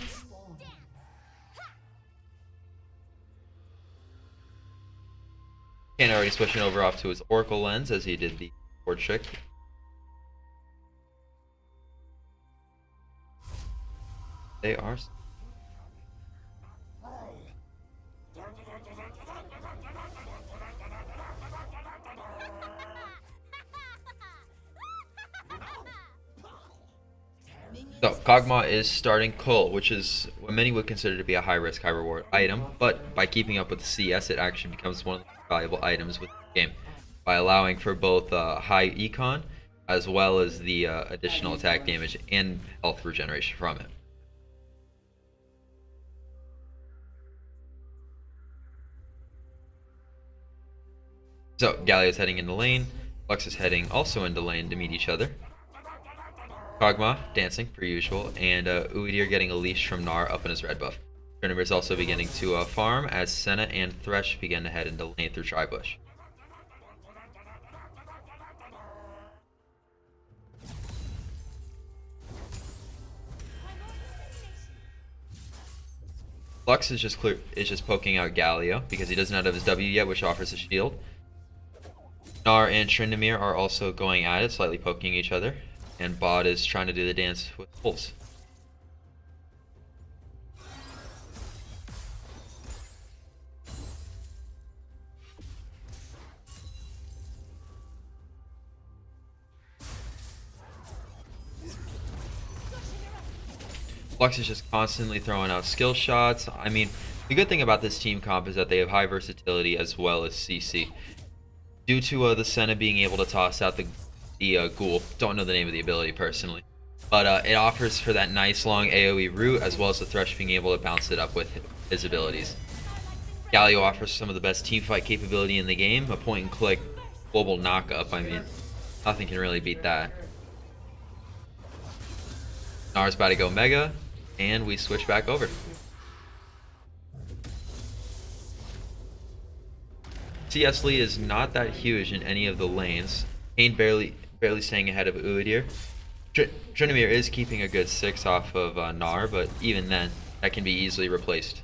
Kane already switching over off to his Oracle lens as he did the board trick. They are. So, Kog'Maw is starting Cull, which is what many would consider to be a high-risk, high-reward item, but by keeping up with the CS, it actually becomes one of the most valuable items with the game, by allowing for both high econ, as well as the additional attack damage and health regeneration from it. So, Galio's heading into lane, Lux is heading also into lane to meet each other. Kog'Maw dancing per usual, and Udyr getting a leash from Gnar up in his red buff. Tryndamere is also beginning to farm as Senna and Thresh begin to head into lane through tri-bush. Lux is just poking out Galio because he doesn't have his W yet, which offers a shield. Gnar and Tryndamere are also going at it, slightly poking each other. And bot is trying to do the dance with pulse. Lux is just constantly throwing out skill shots. I mean, the good thing about this team comp is that they have high versatility as well as CC. Due to the Senna being able to toss out the Ghoul, don't know the name of the ability personally, but it offers for that nice long AoE route, as well as the Thresh being able to bounce it up with his abilities. Galio offers some of the best teamfight capability in the game, a point and click global knock up. I mean, nothing can really beat that. Gnar's about to go mega, and we switch back over. CS lead is not that huge in any of the lanes. Kane barely staying ahead of Udyr. Tryndamere is keeping a good 6 off of Gnar, but even then, that can be easily replaced.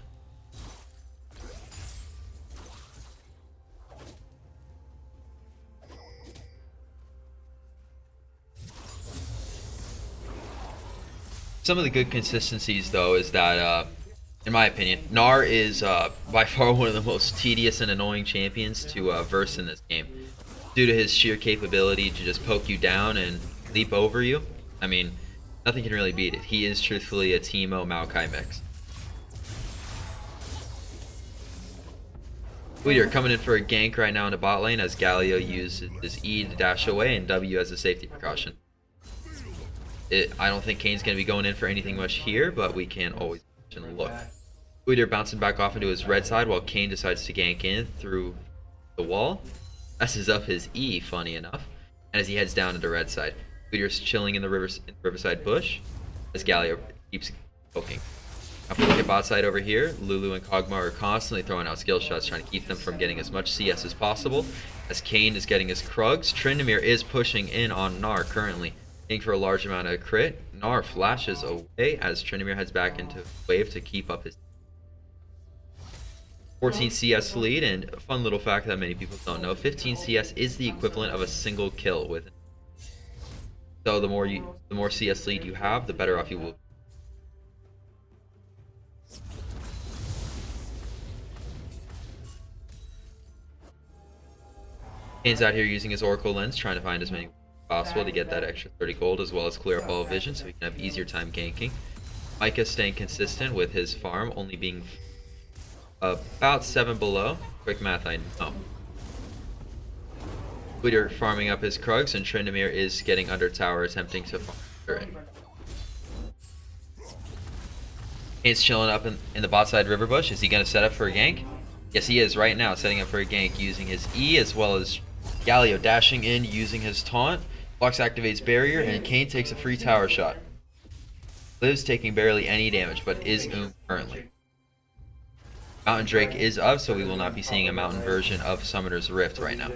Some of the good consistencies, though, is that, in my opinion, Gnar is by far one of the most tedious and annoying champions to verse in this game, due to his sheer capability to just poke you down and leap over you. I mean, nothing can really beat it. He is truthfully a Teemo Maokai mix. Udyr coming in for a gank right now in the bot lane as Galio uses his E to dash away and W as a safety precaution. I don't think Kane's going to be going in for anything much here, but we can always look. Udyr bouncing back off into his red side while Kane decides to gank in through the wall. Messes up his E, funny enough, and as he heads down to the red side. Udyr's chilling in the riverside bush as Galio keeps poking. If we look at bot side over here, Lulu and Kog'Maw are constantly throwing out skill shots, trying to keep them from getting as much CS as possible. As Kane is getting his Krugs, Tryndamere is pushing in on Gnar currently, aiming for a large amount of crit. Gnar flashes away as Tryndamere heads back into wave to keep up his 14 CS lead, and a fun little fact that many people don't know, 15 CS is the equivalent of a single kill with it. So the more CS lead you have, the better off you will. Kane's out here using his Oracle Lens, trying to find as many as possible to get that extra 30 gold, as well as clear up all vision so he can have easier time ganking. Micah staying consistent with his farm, only being about 7 below. Quick math, I know. Udyr farming up his Krugs, and Tryndamere is getting under tower, attempting to farm turret. Kane's chilling up in the bot side river bush. Is he going to set up for a gank? Yes, he is right now, setting up for a gank using his E, as well as Galio dashing in using his taunt. Lux activates barrier, and Kane takes a free tower shot. Lives taking barely any damage, but is currently. Mountain Drake is up, so we will not be seeing a mountain version of Summoner's Rift right now.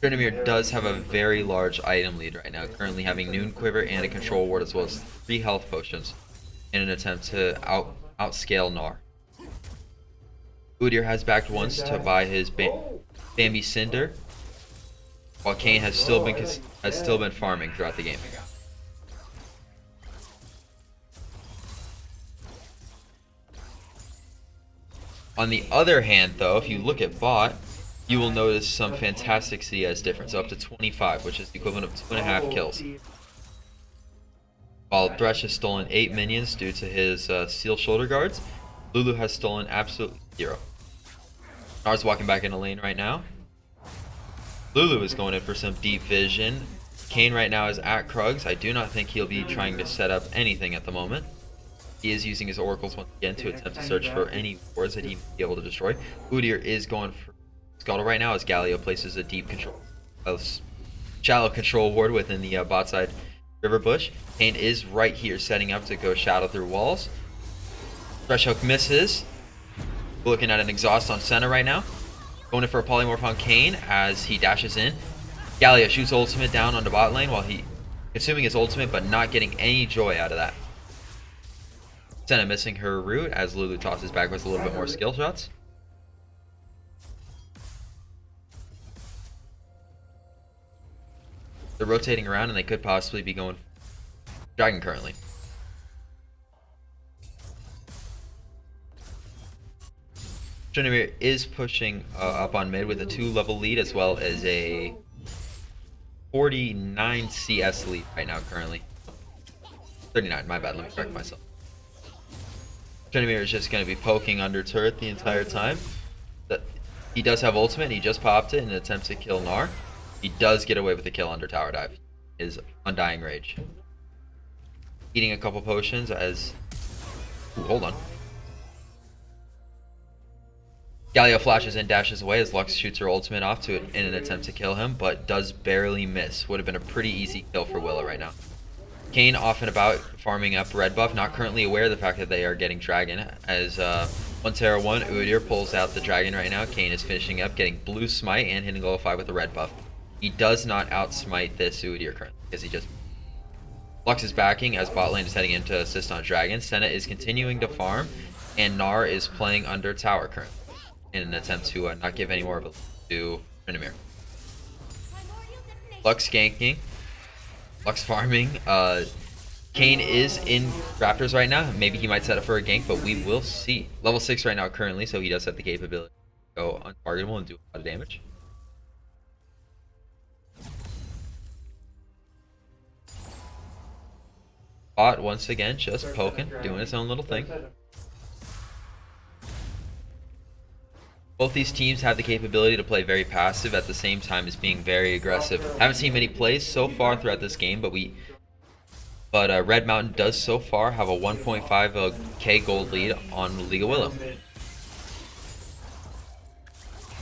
Tryndamere does have a very large item lead right now, currently having Noon Quiver and a Control Ward, as well as 3 health potions in an attempt to outscale Gnar. Udyr has backed once to buy his Bambi Cinder, while Kane has still been farming throughout the game. On the other hand, though, if you look at bot, you will notice some fantastic CS difference, up to 25, which is the equivalent of 2.5 kills. While Thresh has stolen 8 minions due to his Steel Shoulder Guards, Lulu has stolen absolutely 0. Gnar's walking back into lane right now. Lulu is going in for some deep vision. Kane right now is at Krugs. I do not think he'll be trying to set up anything at the moment. He is using his oracles once again to attempt to search for any wards that he may be able to destroy. Udyr is going for Scuttle right now as Galio places a shallow control ward within the bot side river bush. Kane is right here setting up to go shadow through walls. Thresh hook misses. Looking at an exhaust on center right now. Going in for a polymorph on Kane as he dashes in. Galio shoots ultimate down on the bot lane while he consuming his ultimate, but not getting any joy out of that. Senna missing her root as Lulu tosses back with a little bit more skill shots. They're rotating around and they could possibly be going Dragon currently. Tryndamere is pushing up on mid with a 2-level lead, as well as a 49 CS lead right now currently. 39, my bad, let me correct myself. Tryndamere is just going to be poking under turret the entire time. He does have ultimate, he just popped it in an attempt to kill Gnar. He does get away with the kill under tower dive. His Undying Rage. Eating a couple potions as... Ooh, hold on. Galio flashes and dashes away as Lux shoots her ultimate off to it in an attempt to kill him, but does barely miss. Would have been a pretty easy kill for Willow right now. Kane off and about farming up red buff, not currently aware of the fact that they are getting dragon, as 1-1 Udyr pulls out the dragon right now. Kane is finishing up, getting blue smite and hitting level 5 with the red buff. He does not outsmite this Udyr currently, because he just... Lux is backing as bot lane is heading in to assist on dragon. Senna is continuing to farm, and Gnar is playing under tower currently in an attempt to not give any more of a to Tryndamere. Lux ganking. Lux farming. Kane is in Raptors right now. Maybe he might set up for a gank, but we will see. Level 6 right now currently, so he does have the capability to go untargetable and do a lot of damage. Bot once again just poking, doing its own little thing. Both these teams have the capability to play very passive at the same time as being very aggressive. Haven't seen many plays so far throughout this game, but Red Mountain does so far have a 1.5k gold lead on League of Willow.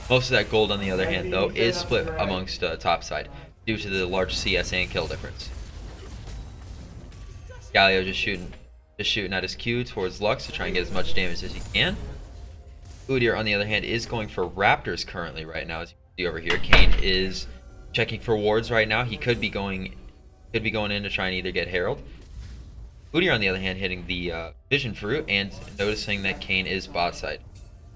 Most of that gold, on the other hand, though, is split amongst topside due to the large CS and kill difference. Galio just shooting at his Q towards Lux to try and get as much damage as he can. Udyr, on the other hand, is going for Raptors currently right now, as you can see over here. Kane is checking for wards right now. He could be going in to try and either get Herald. Udyr, on the other hand, hitting the Vision Fruit and noticing that Kane is bot side,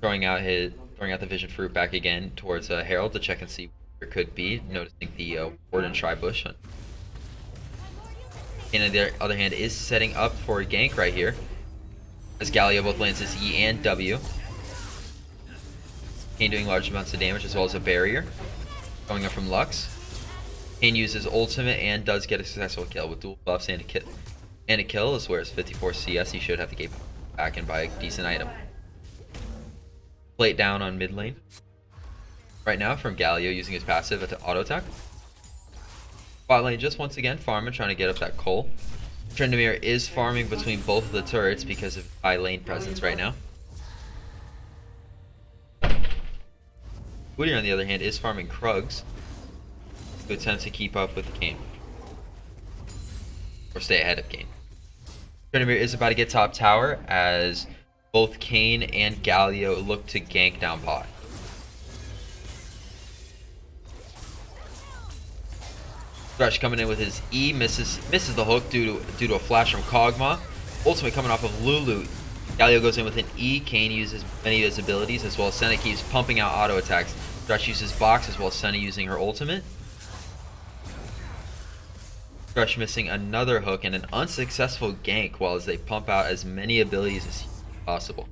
throwing out the Vision Fruit back again towards Herald to check and see where it could be. Noticing the ward and Tri-Bush. Kane, on the other hand, is setting up for a gank right here, as Galio both lands his E and W. Kane doing large amounts of damage as well as a barrier. Going up from Lux. Kane uses ultimate and does get a successful kill with dual buffs and a kill, as well as 54 CS. He should have to get back and buy a decent item. Plate down on mid lane. Right now from Galio using his passive to auto attack. Bot lane just once again farming, trying to get up that coal. Tryndamere is farming between both of the turrets because of high lane presence right now. Udyr on the other hand is farming Krugs to attempt to keep up with Kane. Or stay ahead of Kane. Tryndamere is about to get top tower as both Kane and Galio look to gank down bot. Thresh coming in with his E, misses the hook due to a flash from Kog'Maw. Ultimate coming off of Lulu. Galio goes in with an E. Kane uses many of his abilities, as well as Senna keeps pumping out auto attacks. Thresh uses box, as well as Senna using her ultimate. Thresh missing another hook and an unsuccessful gank while as they pump out as many abilities as possible.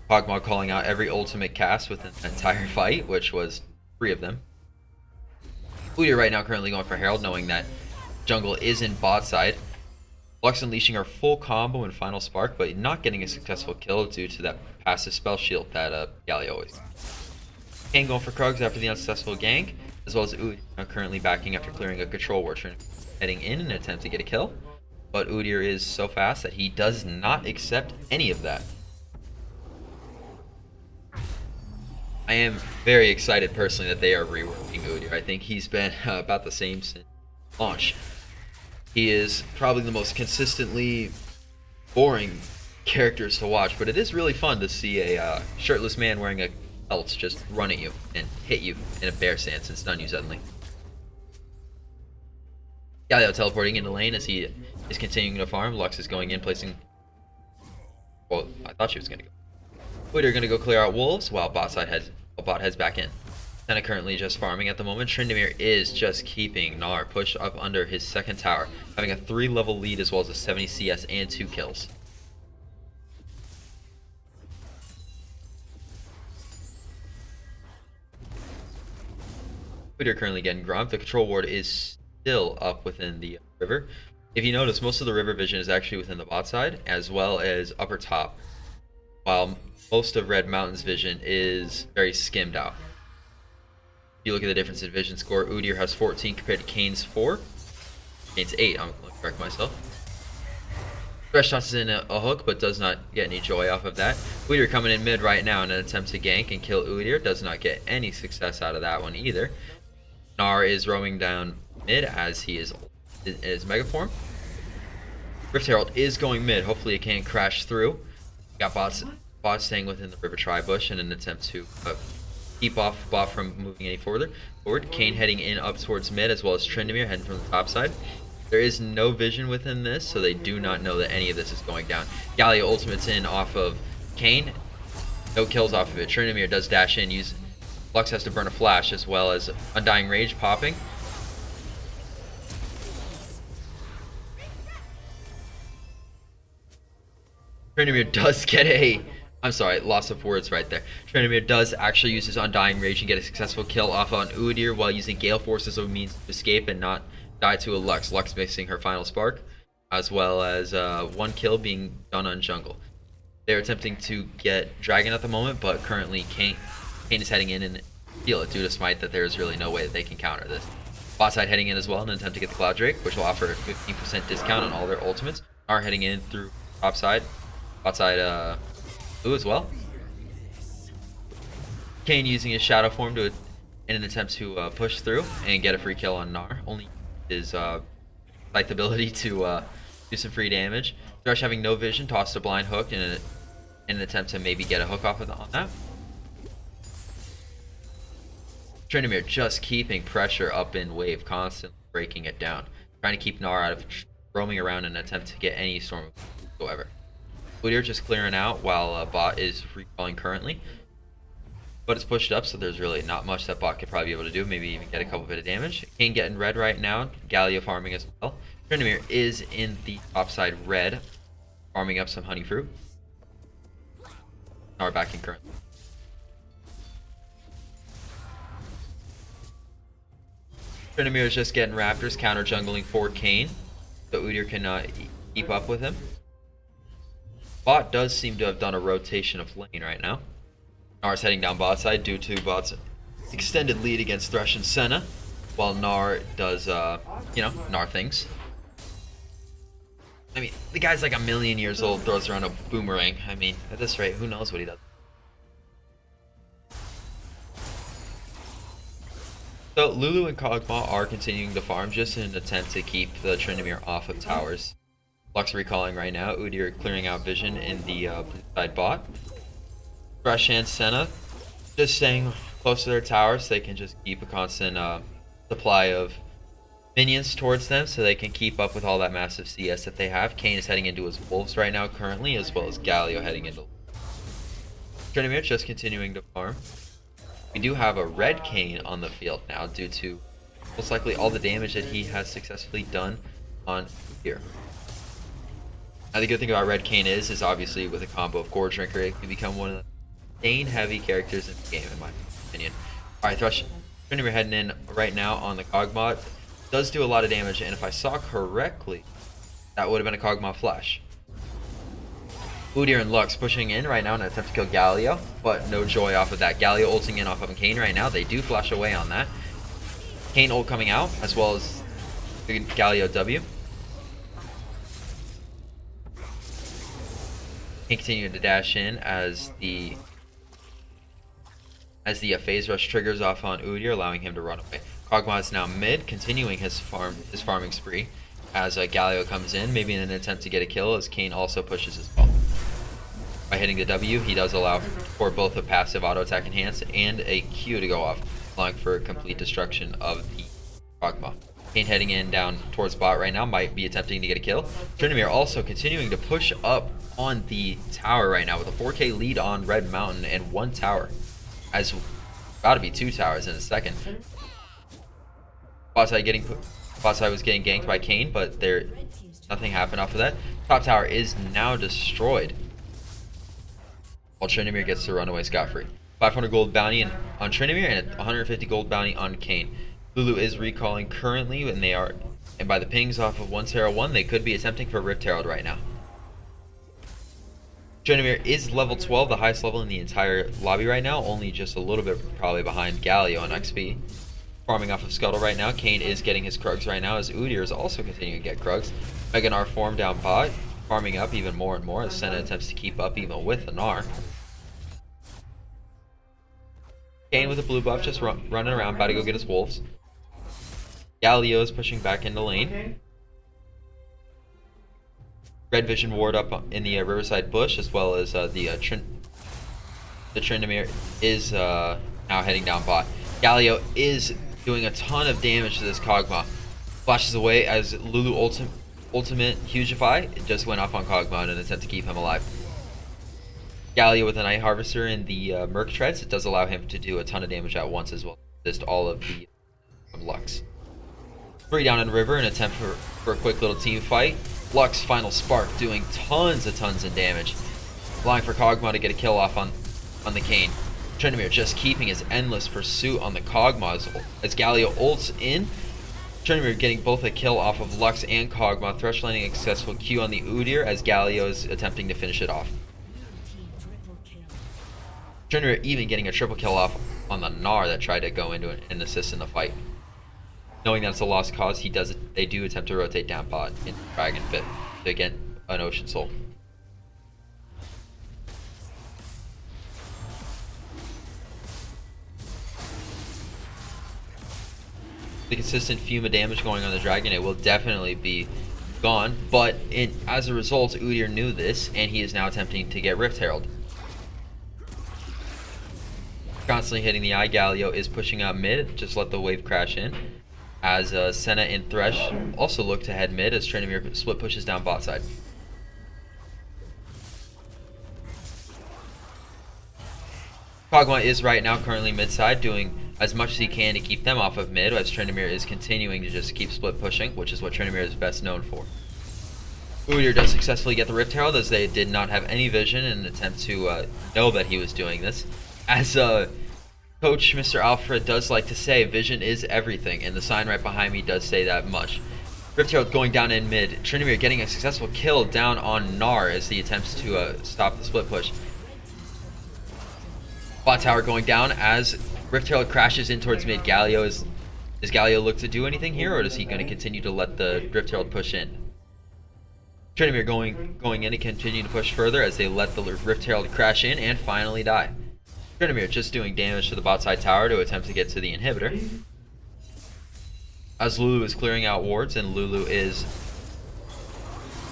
Kog'Maw calling out every ultimate cast within the entire fight, which was 3 of them. Udyr right now currently going for Herald, knowing that jungle is in bot side. Lux unleashing her full combo and final spark, but not getting a successful kill due to that passive spell shield that Galio always. Kane going for Krugs after the unsuccessful gank, as well as Udyr currently backing after clearing a control ward, heading in an attempt to get a kill. But Udyr is so fast that he does not accept any of that. I am very excited personally that they are reworking Udyr. I think he's been about the same since launch. He is probably the most consistently boring characters to watch, but it is really fun to see a shirtless man wearing a belt just run at you and hit you in a bear stance and stun you suddenly. Galio teleporting into lane as he is continuing to farm. Lux is going in, placing... Well, I thought she was going to go. Udyr going to go clear out wolves while bot heads back in. Senna currently just farming at the moment. Tryndamere is just keeping Gnar pushed up under his second tower, having a 3-level lead as well as a 70 CS and 2 kills. Udyr currently getting grumped. The control ward is still up within the river. If you notice, most of the river vision is actually within the bot side as well as upper top, while most of Red Mountain's vision is very skimmed out. If you look at the difference in vision score, Udyr has 14 compared to Kane's 4. Kane's 8, I'm going to correct myself. Thresh tosses in a hook, but does not get any joy off of that. Udyr coming in mid right now in an attempt to gank and kill Udyr. Does not get any success out of that one either. Gnar is roaming down mid as he is in his mega form. Rift Herald is going mid. Hopefully it can't crash through. Got bots staying within the river tri-bush in an attempt to keep off bot from moving any forward. Kane heading in up towards mid, as well as Tryndamere heading from the top side. There is no vision within this, so they do not know that any of this is going down. Galio ultimates in off of Kane. No kills off of it. Tryndamere does dash in. Lux has to burn a flash, as well as Undying Rage popping. Tryndamere does get a... I'm sorry, loss of words right there. Tryndamere does actually use his Undying Rage and get a successful kill off on Udyr while using Gale Force as a means to escape and not die to a Lux. Lux missing her final spark, as well as 1 kill being done on jungle. They're attempting to get Dragon at the moment, but currently Kane is heading in and feel it due to Smite that there is really no way that they can counter this. Bot side heading in as well in an attempt to get the Cloud Drake, which will offer a 15% discount on all their ultimates. Are heading in through top side. Bot side, Blue as well. Kane using his shadow form in an attempt to push through and get a free kill on Gnar. Only his like the ability to do some free damage. Thresh having no vision, tossed a blind hook in an attempt to maybe get a hook off on that. Tryndamere just keeping pressure up in wave, constantly breaking it down, trying to keep Gnar out of roaming around in an attempt to get any storm whatsoever. Udyr just clearing out while bot is recalling currently. But it's pushed up, so there's really not much that bot could probably be able to do. Maybe even get a couple bit of damage. Kane getting red right now. Galio farming as well. Tryndamere is in the top side red, farming up some honey fruit. Now we're back in currently. Tryndamere is just getting Raptors counter jungling for Kayn, so Udyr cannot keep up with him. Bot does seem to have done a rotation of lane right now. Nar's heading down bot side due to bot's extended lead against Thresh and Senna, while Nar does, Nar things. I mean, the guy's like a million years old, throws around a boomerang. I mean, at this rate, who knows what he does. So Lulu and Kog'Maw are continuing to farm just in an attempt to keep the Tryndamere off of towers. Lux recalling right now, Udyr clearing out vision in the blue side bot. Thresh and Senna just staying close to their towers so they can just keep a constant supply of minions towards them so they can keep up with all that massive CS that they have. Kayn is heading into his wolves right now currently, as well as Galio heading into Tryndamere just continuing to farm. We do have a red Kayn on the field now due to most likely all the damage that he has successfully done on here. Now the good thing about red Kayn is obviously with a combo of Gore Drinker, it can become one of the main heavy characters in the game in my opinion. Alright, Tryndamere heading in right now on the Kog'Maw. Does do a lot of damage, and if I saw correctly, that would have been a Kog'Maw flash. Udyr and Lux pushing in right now in an attempt to kill Galio, but no joy off of that. Galio ulting in off of Kayn right now. They do flash away on that. Kayn ult coming out, as well as the Galio W. Kayn continuing to dash in as the phase rush triggers off on Udyr, allowing him to run away. Kog'Maw is now mid, continuing his farming spree as Galio comes in, maybe in an attempt to get a kill, as Kayn also pushes as well. By hitting the W, he does allow for both a passive auto attack enhance and a Q to go off, allowing for complete destruction of the Kog'Maw. Kayn heading in down towards bot right now, might be attempting to get a kill. Tryndamere also continuing to push up on the tower right now with a 4K lead on Red Mountain and one tower. As about to be two towers in a second. Bot side was getting ganked by Kayn, but nothing happened off of that. Top tower is now destroyed, while Tryndamere gets to run away scot-free. 500 gold bounty on Tryndamere and a 150 gold bounty on Kayn. Lulu is recalling currently, and by the pings off of 101, they could be attempting for Rift Herald right now. Tryndamere is level 12, the highest level in the entire lobby right now, only just a little bit probably behind Galio on XP. Farming off of Scuttle right now. Kayn is getting his Krugs right now, as Udyr is also continuing to get Krugs. Mega Gnar form down bot, farming up even more and more as Senna attempts to keep up even with the Gnar. Kayn with a blue buff just running around, about to go get his wolves. Galio is pushing back into lane. Red Vision ward up in the Riverside bush, as well as the Tryndamere is now heading down bot. Galio is doing a ton of damage to this Kog'Maw. Flashes away as Lulu ultimate Hugify. It just went off on Kog'Maw in an attempt to keep him alive. Galio with a Night Harvester in the Merc Treads. It does allow him to do a ton of damage at once as well. Just all of the Lux. 3 down in River in an attempt for a quick little team fight. Lux final spark doing tons of damage. Allowing for Kog'Maw to get a kill off on the Kayn. Tryndamere just keeping his endless pursuit on the Kog'Maw as Galio ults in. Tryndamere getting both a kill off of Lux and Kog'Maw. Thresh landing a successful Q on the Udyr as Galio is attempting to finish it off. Tryndamere even getting a triple kill off on the Gnar that tried to go into and assist in the fight. Knowing that it's a lost cause, they do attempt to rotate down bot in Dragon Fit to get an Ocean Soul. The consistent Fuma damage going on the Dragon, it will definitely be gone, but as a result, Udyr knew this, and he is now attempting to get Rift Herald. Constantly hitting the eye, Galio is pushing out mid, just let the wave crash in. As Senna and Thresh also look to head mid as Tryndamere split pushes down bot side. Kog'Maw is right now currently mid side, doing as much as he can to keep them off of mid, as Tryndamere is continuing to just keep split pushing, which is what Tryndamere is best known for. Udyr does successfully get the Rift Herald, as they did not have any vision in an attempt to know that he was doing this. As Coach Mr. Alfred does like to say vision is everything, and the sign right behind me does say that much. Rift Herald going down in mid. Tryndamere getting a successful kill down on Gnar as he attempts to stop the split push. Bot tower going down as Rift Herald crashes in towards mid. Galio is... Does Galio look to do anything here, or is he going to continue to let the Rift Herald push in? Tryndamere going in to continue to push further as they let the Rift Herald crash in and finally die. Tryndamere just doing damage to the bot side tower to attempt to get to the inhibitor. As Lulu is clearing out wards, and Lulu is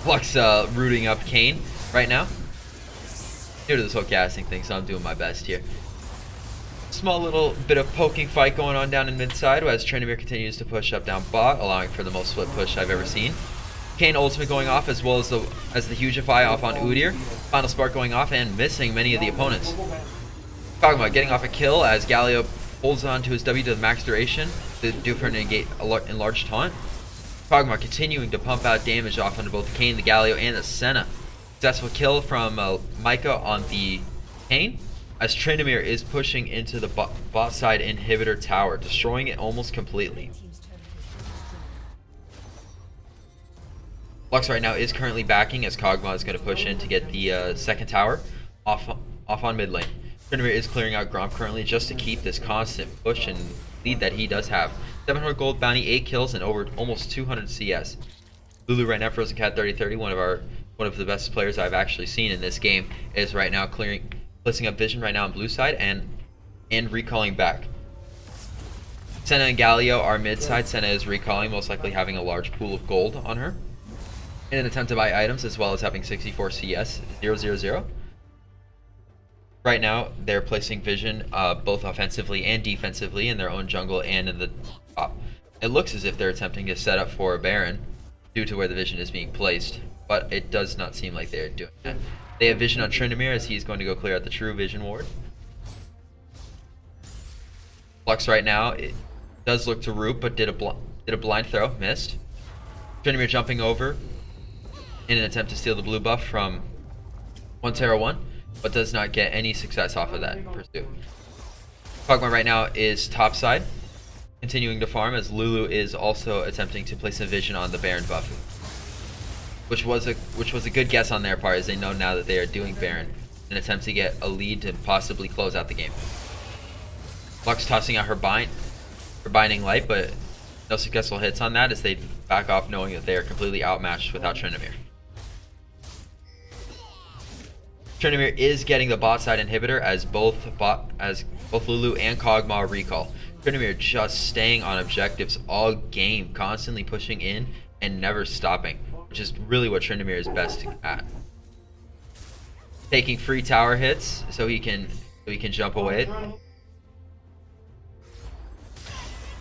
rooting up Kayn right now. New to this whole casting thing, so I'm doing my best here. Small little bit of poking fight going on down in mid side as Tryndamere continues to push up down bot, allowing for the most split push I've ever seen. Kayn ultimate going off as well as the Hugify off on Udyr. Final Spark going off and missing many of the opponents. Kog'Maw getting off a kill as Galio holds on to his W to the max duration to do for an enlarged taunt. Kog'Maw continuing to pump out damage off onto both the Kayn, the Galio, and the Senna. Successful kill from Micah on the Kayn as Tryndamere is pushing into the bot side inhibitor tower, destroying it almost completely. Lux right now is currently backing as Kog'Maw is going to push in to get the second tower off on mid lane. Tryndamere is clearing out Gromp currently just to keep this constant push and lead that he does have. 700 gold bounty, 8 kills, and over almost 200 CS. Lulu right now, Frozen Cat 3030, one of the best players I've actually seen in this game, is right now placing up vision right now on blue side and recalling back. Senna and Galio are mid side. Senna is recalling, most likely having a large pool of gold on her in an attempt to buy items, as well as having 64 CS 000. Right now, they're placing vision both offensively and defensively in their own jungle and in the top. It looks as if they're attempting to set up for a Baron due to where the vision is being placed, but it does not seem like they're doing that. They have vision on Tryndamere as he's going to go clear out the true vision ward. Lux right now, it does look to root, but did a blind throw, missed. Tryndamere jumping over in an attempt to steal the blue buff from 101, but does not get any success off of that pursuit. Kog'Maw right now is topside, continuing to farm as Lulu is also attempting to place a vision on the Baron buff, which was a good guess on their part, as they know now that they are doing Baron in an attempt to get a lead to possibly close out the game. Lux tossing out her binding light, but no successful hits on that as they back off, knowing that they are completely outmatched without Tryndamere. Tryndamere is getting the bot side inhibitor as both Lulu and Kog'Maw recall. Tryndamere just staying on objectives all game, constantly pushing in and never stopping, which is really what Tryndamere is best at. Taking free tower hits so he can jump away.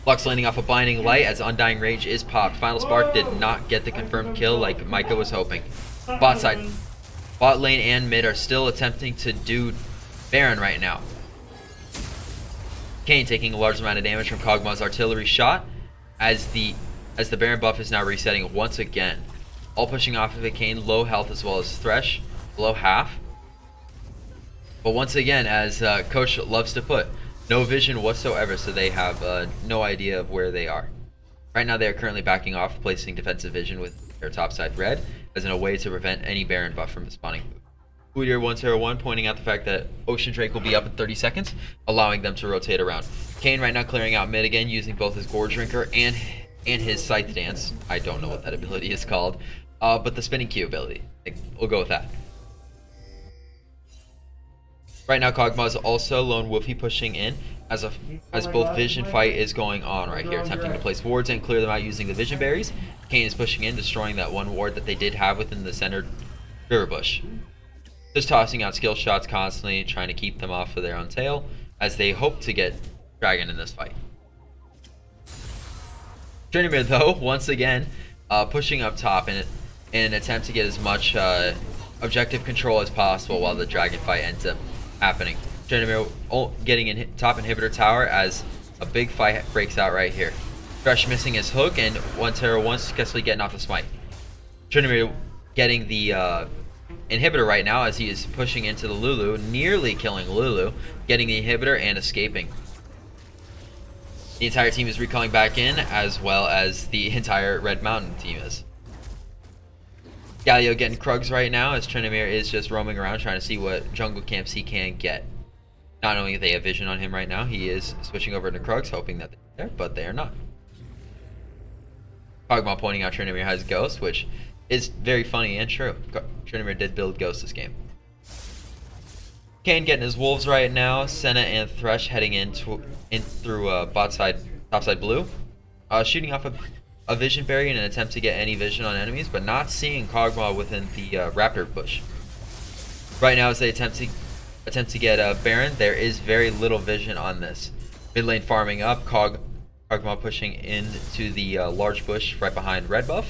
Lux landing off a blinding light as Undying Rage is popped. Final Spark did not get the confirmed kill like Micah was hoping. Bot lane and mid are still attempting to do Baron right now. Kayn taking a large amount of damage from Kog'Maw's artillery shot as the Baron buff is now resetting once again. All pushing off of it, Kayn low health as well as Thresh below half. But once again, as Coach loves to put, no vision whatsoever, so they have no idea of where they are. Right now they are currently backing off, placing defensive vision with their topside red as in a way to prevent any Baron buff from spawning. Udyr 101 pointing out the fact that Ocean Drake will be up in 30 seconds, allowing them to rotate around. Kayn right now clearing out mid again, using both his Gore Drinker and his Scythe Dance. I don't know what that ability is called, but the Spinning Q ability. We'll go with that. Right now Kog'Maw is also Lone Wolfie pushing in as both vision fight is going on right here, attempting to place wards and clear them out using the vision berries. Kayn is pushing in, destroying that one ward that they did have within the center river bush. Just tossing out skill shots constantly, trying to keep them off of their own tail as they hope to get Dragon in this fight. Tryndamere though, once again, pushing up top in an attempt to get as much objective control as possible while the Dragon fight ends up happening. Tryndamere getting in top inhibitor tower as a big fight breaks out right here. Thresh missing his hook and 101 successfully getting off the smite. Tryndamere getting the inhibitor right now as he is pushing into the Lulu, nearly killing Lulu, getting the inhibitor and escaping. The entire team is recalling back in, as well as the entire Red Mountain team is. Galio getting Krugs right now, as Tryndamere is just roaming around trying to see what jungle camps he can get. Not knowing if they have vision on him right now, he is switching over to Krugs, hoping that they're there, but they are not. Kog'Maw pointing out Tryndamere has Ghost, which is very funny and true. Tryndamere did build Ghost this game. Kane getting his Wolves right now. Senna and Thresh heading in through bot side, top side blue. Shooting off a vision berry in an attempt to get any vision on enemies, but not seeing Kog'Maw within the Raptor bush. Right now, as they attempt to get Baron, there is very little vision on this. Mid lane farming up, Kog'Maw pushing into the large bush right behind red buff,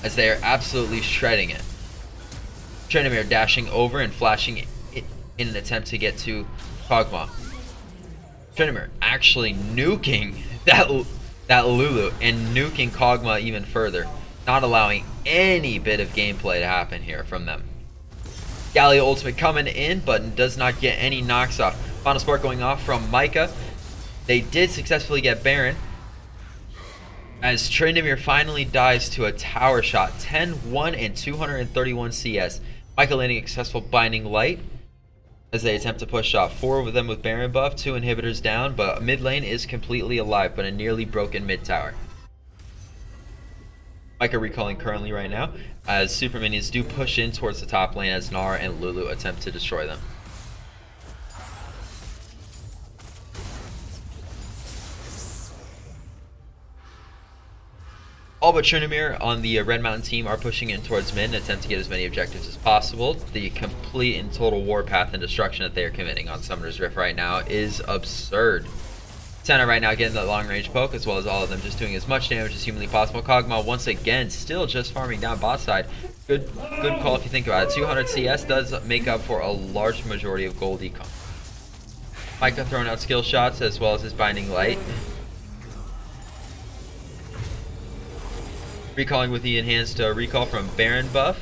as they are absolutely shredding it. Tryndamere dashing over and flashing in an attempt to get to Kog'Maw. Tryndamere actually nuking that Lulu and nuking Kog'Maw even further, not allowing any bit of gameplay to happen here from them. Galio ultimate coming in, but does not get any knocks off. Final spark going off from Micah. They did successfully get Baron, as Tryndamere finally dies to a tower shot. 10-1 and 231 CS. Micah landing a successful Binding Light as they attempt to push off. 4 of them with Baron buff, 2 inhibitors down, but mid lane is completely alive, but a nearly broken mid tower. Micah recalling currently right now, as super minions do push in towards the top lane as Gnar and Lulu attempt to destroy them. All but Tryndamere on the Red Mountain team are pushing in towards mid and attempt to get as many objectives as possible. The complete and total warpath and destruction that they are committing on Summoner's Rift right now is absurd. Senna right now getting that long range poke, as well as all of them just doing as much damage as humanly possible. Kog'Maw once again still just farming down bot side. Good call if you think about it. 200 CS does make up for a large majority of gold econ. Micah throwing out skill shots as well as his Binding Light. Recalling with the enhanced recall from Baron buff.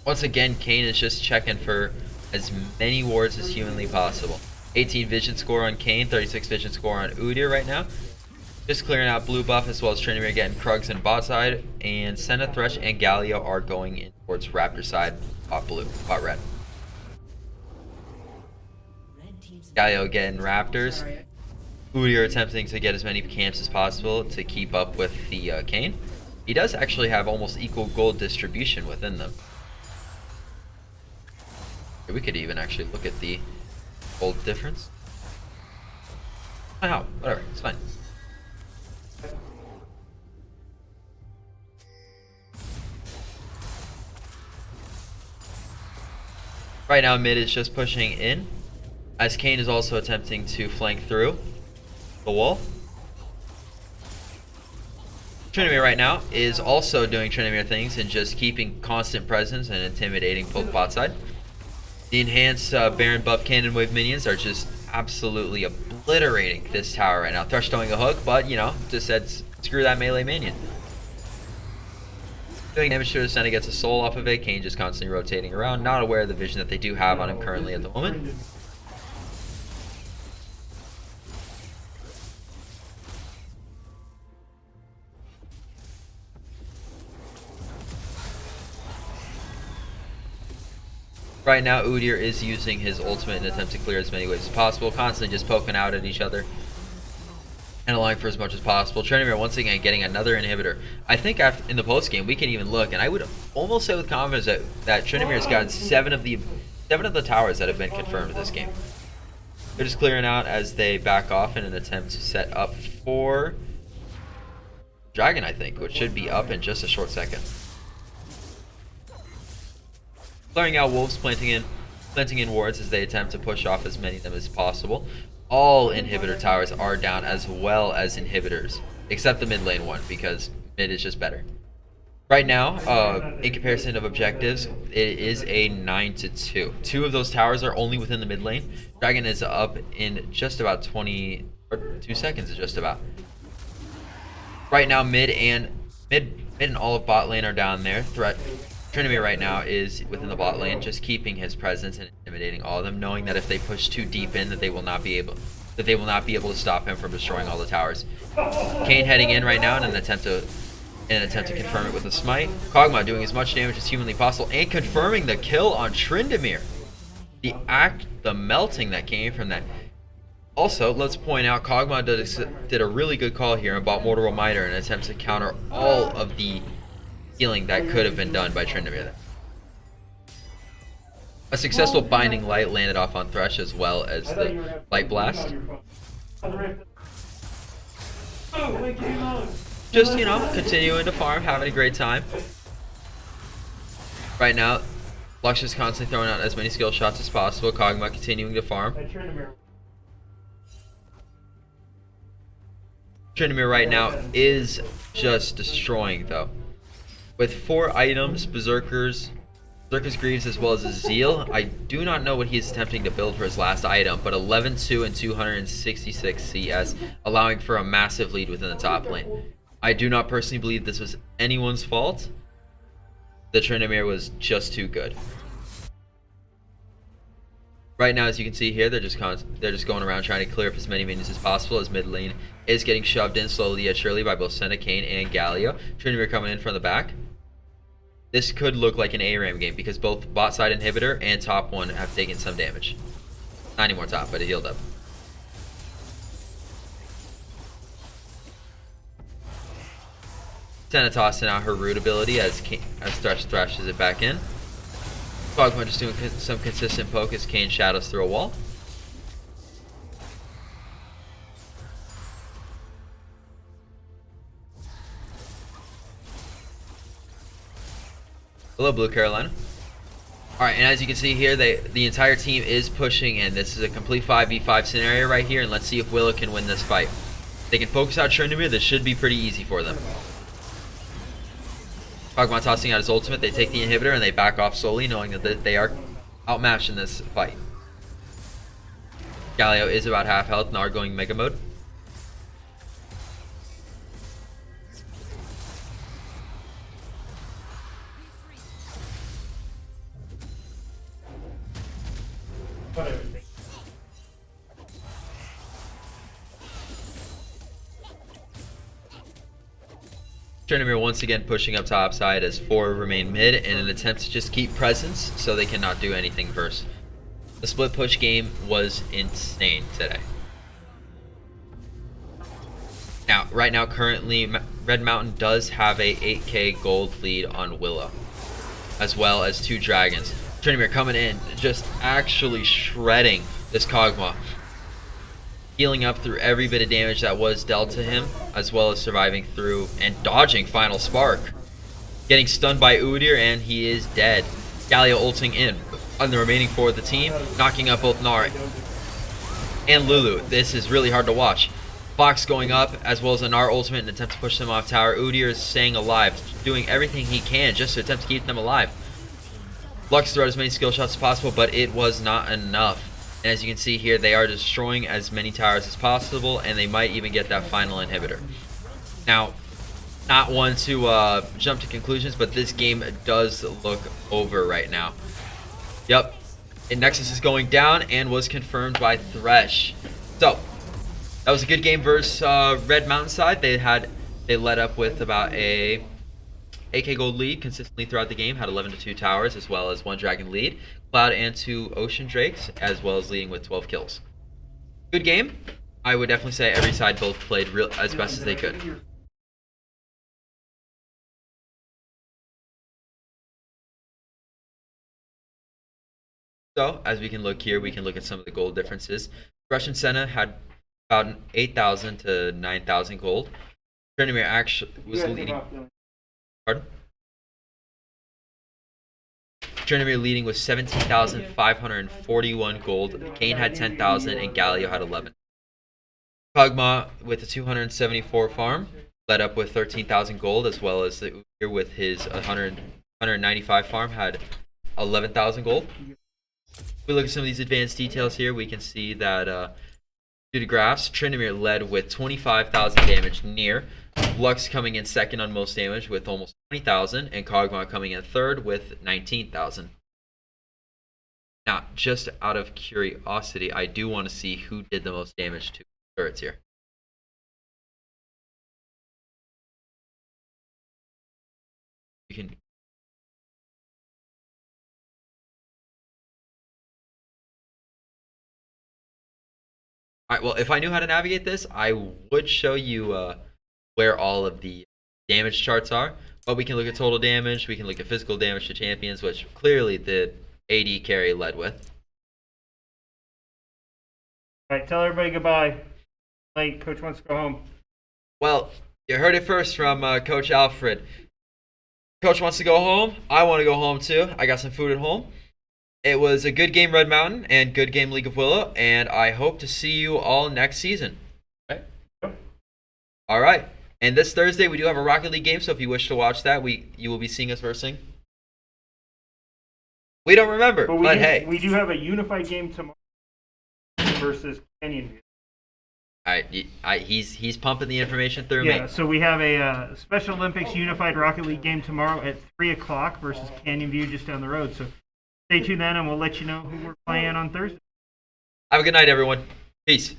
Once again, Kane is just checking for as many wards as humanly possible. 18 vision score on Kane, 36 vision score on Udyr right now. Just clearing out blue buff, as well as Tryndamere getting Krugs and bot side. And Senna, Thresh, and Galio are going in towards Raptor side, bot blue, bot red. Galio getting Raptors. Udyr attempting to get as many camps as possible to keep up with the Kane. He does actually have almost equal gold distribution within them. We could even actually look at the gold difference. Oh, whatever, it's fine. Right now, mid is just pushing in, as Kane is also attempting to flank through the wall. Tryndamere right now is also doing Tryndamere things and just keeping constant presence and intimidating both bot side. The enhanced Baron buff cannon wave minions are just absolutely obliterating this tower right now. Thresh throwing a hook, but you know, just said screw that melee minion. Doing damage to the Senna, gets a soul off of it. Kane just constantly rotating around, not aware of the vision that they do have on him currently at the moment. Right now, Udyr is using his ultimate in an attempt to clear as many waves as possible, constantly just poking out at each other and allowing for as much as possible. Tryndamere once again getting another inhibitor. I think after, in the post game we can even look, and I would almost say with confidence that Tryndamere's gotten 7 of the towers that have been confirmed this game. They're just clearing out as they back off in an attempt to set up for Dragon, I think, which should be up in just a short second. Clearing out wolves, planting in wards as they attempt to push off as many of them as possible. All inhibitor towers are down, as well as inhibitors, except the mid lane one, because mid is just better. Right now, in comparison of objectives, it is a 9-2. 2 of those towers are only within the mid lane. Dragon is up in just about 2 seconds, just about. Right now, mid and all of bot lane are down there. Tryndamere right now is within the bot lane, just keeping his presence and intimidating all of them, knowing that if they push too deep in, that they will not be able that they will not be able to stop him from destroying all the towers. Kane heading in right now in an attempt to confirm it with a smite. Kog'Maw doing as much damage as humanly possible and confirming the kill on Tryndamere. The melting that came from that. Also, let's point out Kog'Maw did a really good call here and bought Mortal Reminder in an attempt to counter all of the healing that could have been done by Tryndamere. A successful Binding Light landed off on Thresh as well as the Light Blast. Just, you know, continuing to farm, having a great time. Right now, Lux is constantly throwing out as many skill shots as possible. Kog'Maw continuing to farm. Tryndamere right now is just destroying though. With 4 items, Berserker's Greaves as well as a Zeal. I do not know what he is attempting to build for his last item, but 11-2 and 266 CS, allowing for a massive lead within the top lane. I do not personally believe this was anyone's fault. The Tryndamere was just too good. Right now, as you can see here, they're just going around trying to clear up as many minions as possible, as mid lane is getting shoved in slowly yet surely by both Senna, Kane, and Galio. Tryndamere coming in from the back. This could look like an ARAM game because both bot side inhibitor and top one have taken some damage. Not anymore top, but it healed up. Senna tossing out her root ability as Thresh thrashes it back in. Kog'Maw just doing some consistent poke as Kane shadows through a wall. Hello, Blue Carolina. Alright, and as you can see here, the entire team is pushing in. This is a complete 5v5 scenario right here, and let's see if Willow can win this fight. If they can focus out Tryndamere, this should be pretty easy for them. Kog'Maw tossing out his ultimate, they take the inhibitor and they back off slowly, knowing that they are outmatched in this fight. Galio is about half health and are going mega mode. Tryndamere once again pushing up top side as 4 remain mid in an attempt to just keep presence so they cannot do anything first. The split push game was insane today. Now, right now, currently, Red Mountain does have a 8k gold lead on Willow, as well as 2 dragons. Tryndamere coming in, just actually shredding this Kog'Maw. Healing up through every bit of damage that was dealt to him, as well as surviving through and dodging Final Spark. Getting stunned by Udyr, and he is dead. Galio ulting in on the remaining 4 of the team, knocking up both Gnar and Lulu. This is really hard to watch. Fox going up, as well as a Gnar ultimate in an attempt to push them off tower. Udyr is staying alive, doing everything he can just to attempt to keep them alive. Lux threw out as many skill shots as possible, but it was not enough. And as you can see here, they are destroying as many towers as possible, and they might even get that final inhibitor. Now, not one to jump to conclusions, but this game does look over right now. Yep, and Nexus is going down and was confirmed by Thresh. So, that was a good game versus Red Mountain side. They led up with about a 8k gold lead consistently throughout the game, had 11-2 towers as well as 1 dragon lead. Cloud and 2 Ocean Drakes, as well as leading with 12 kills. Good game. I would definitely say every side both played as best as they could. So, as we can look here, we can look at some of the gold differences. Russian Senna had about 8,000 to 9,000 gold. Tryndamere actually was leading. Pardon? Tryndamere leading with 17,541 gold. Kane had 10,000 and Galio had 11. Kog'Maw with a 274 farm led up with 13,000 gold, as well as the Udyr with his 195 farm had 11,000 gold. If we look at some of these advanced details here, we can see that due to graphs, Tryndamere led with 25,000 damage near. Lux coming in second on most damage with almost 20,000, and Kog'Maw coming in third with 19,000. Now, just out of curiosity, I do want to see who did the most damage to turrets here. You can. All right. Well, if I knew how to navigate this, I would show you where all of the damage charts are. But we can look at total damage. We can look at physical damage to champions, which clearly the AD carry led with. All right, tell everybody goodbye. Late, Coach wants to go home. Well, you heard it first from Coach Alfred. Coach wants to go home. I want to go home too. I got some food at home. It was a good game, Red Mountain, and good game, League of Willow, and I hope to see you all next season. Okay? All right. And this Thursday, we do have a Rocket League game, so if you wish to watch that, you will be seeing us versing. We don't remember, but hey. We do have a unified game tomorrow versus Canyon View. All right, he's pumping the information through me. Yeah, so we have a Special Olympics Unified Rocket League game tomorrow at 3 o'clock versus Canyon View just down the road. So stay tuned then, and we'll let you know who we're playing on Thursday. Have a good night, everyone. Peace.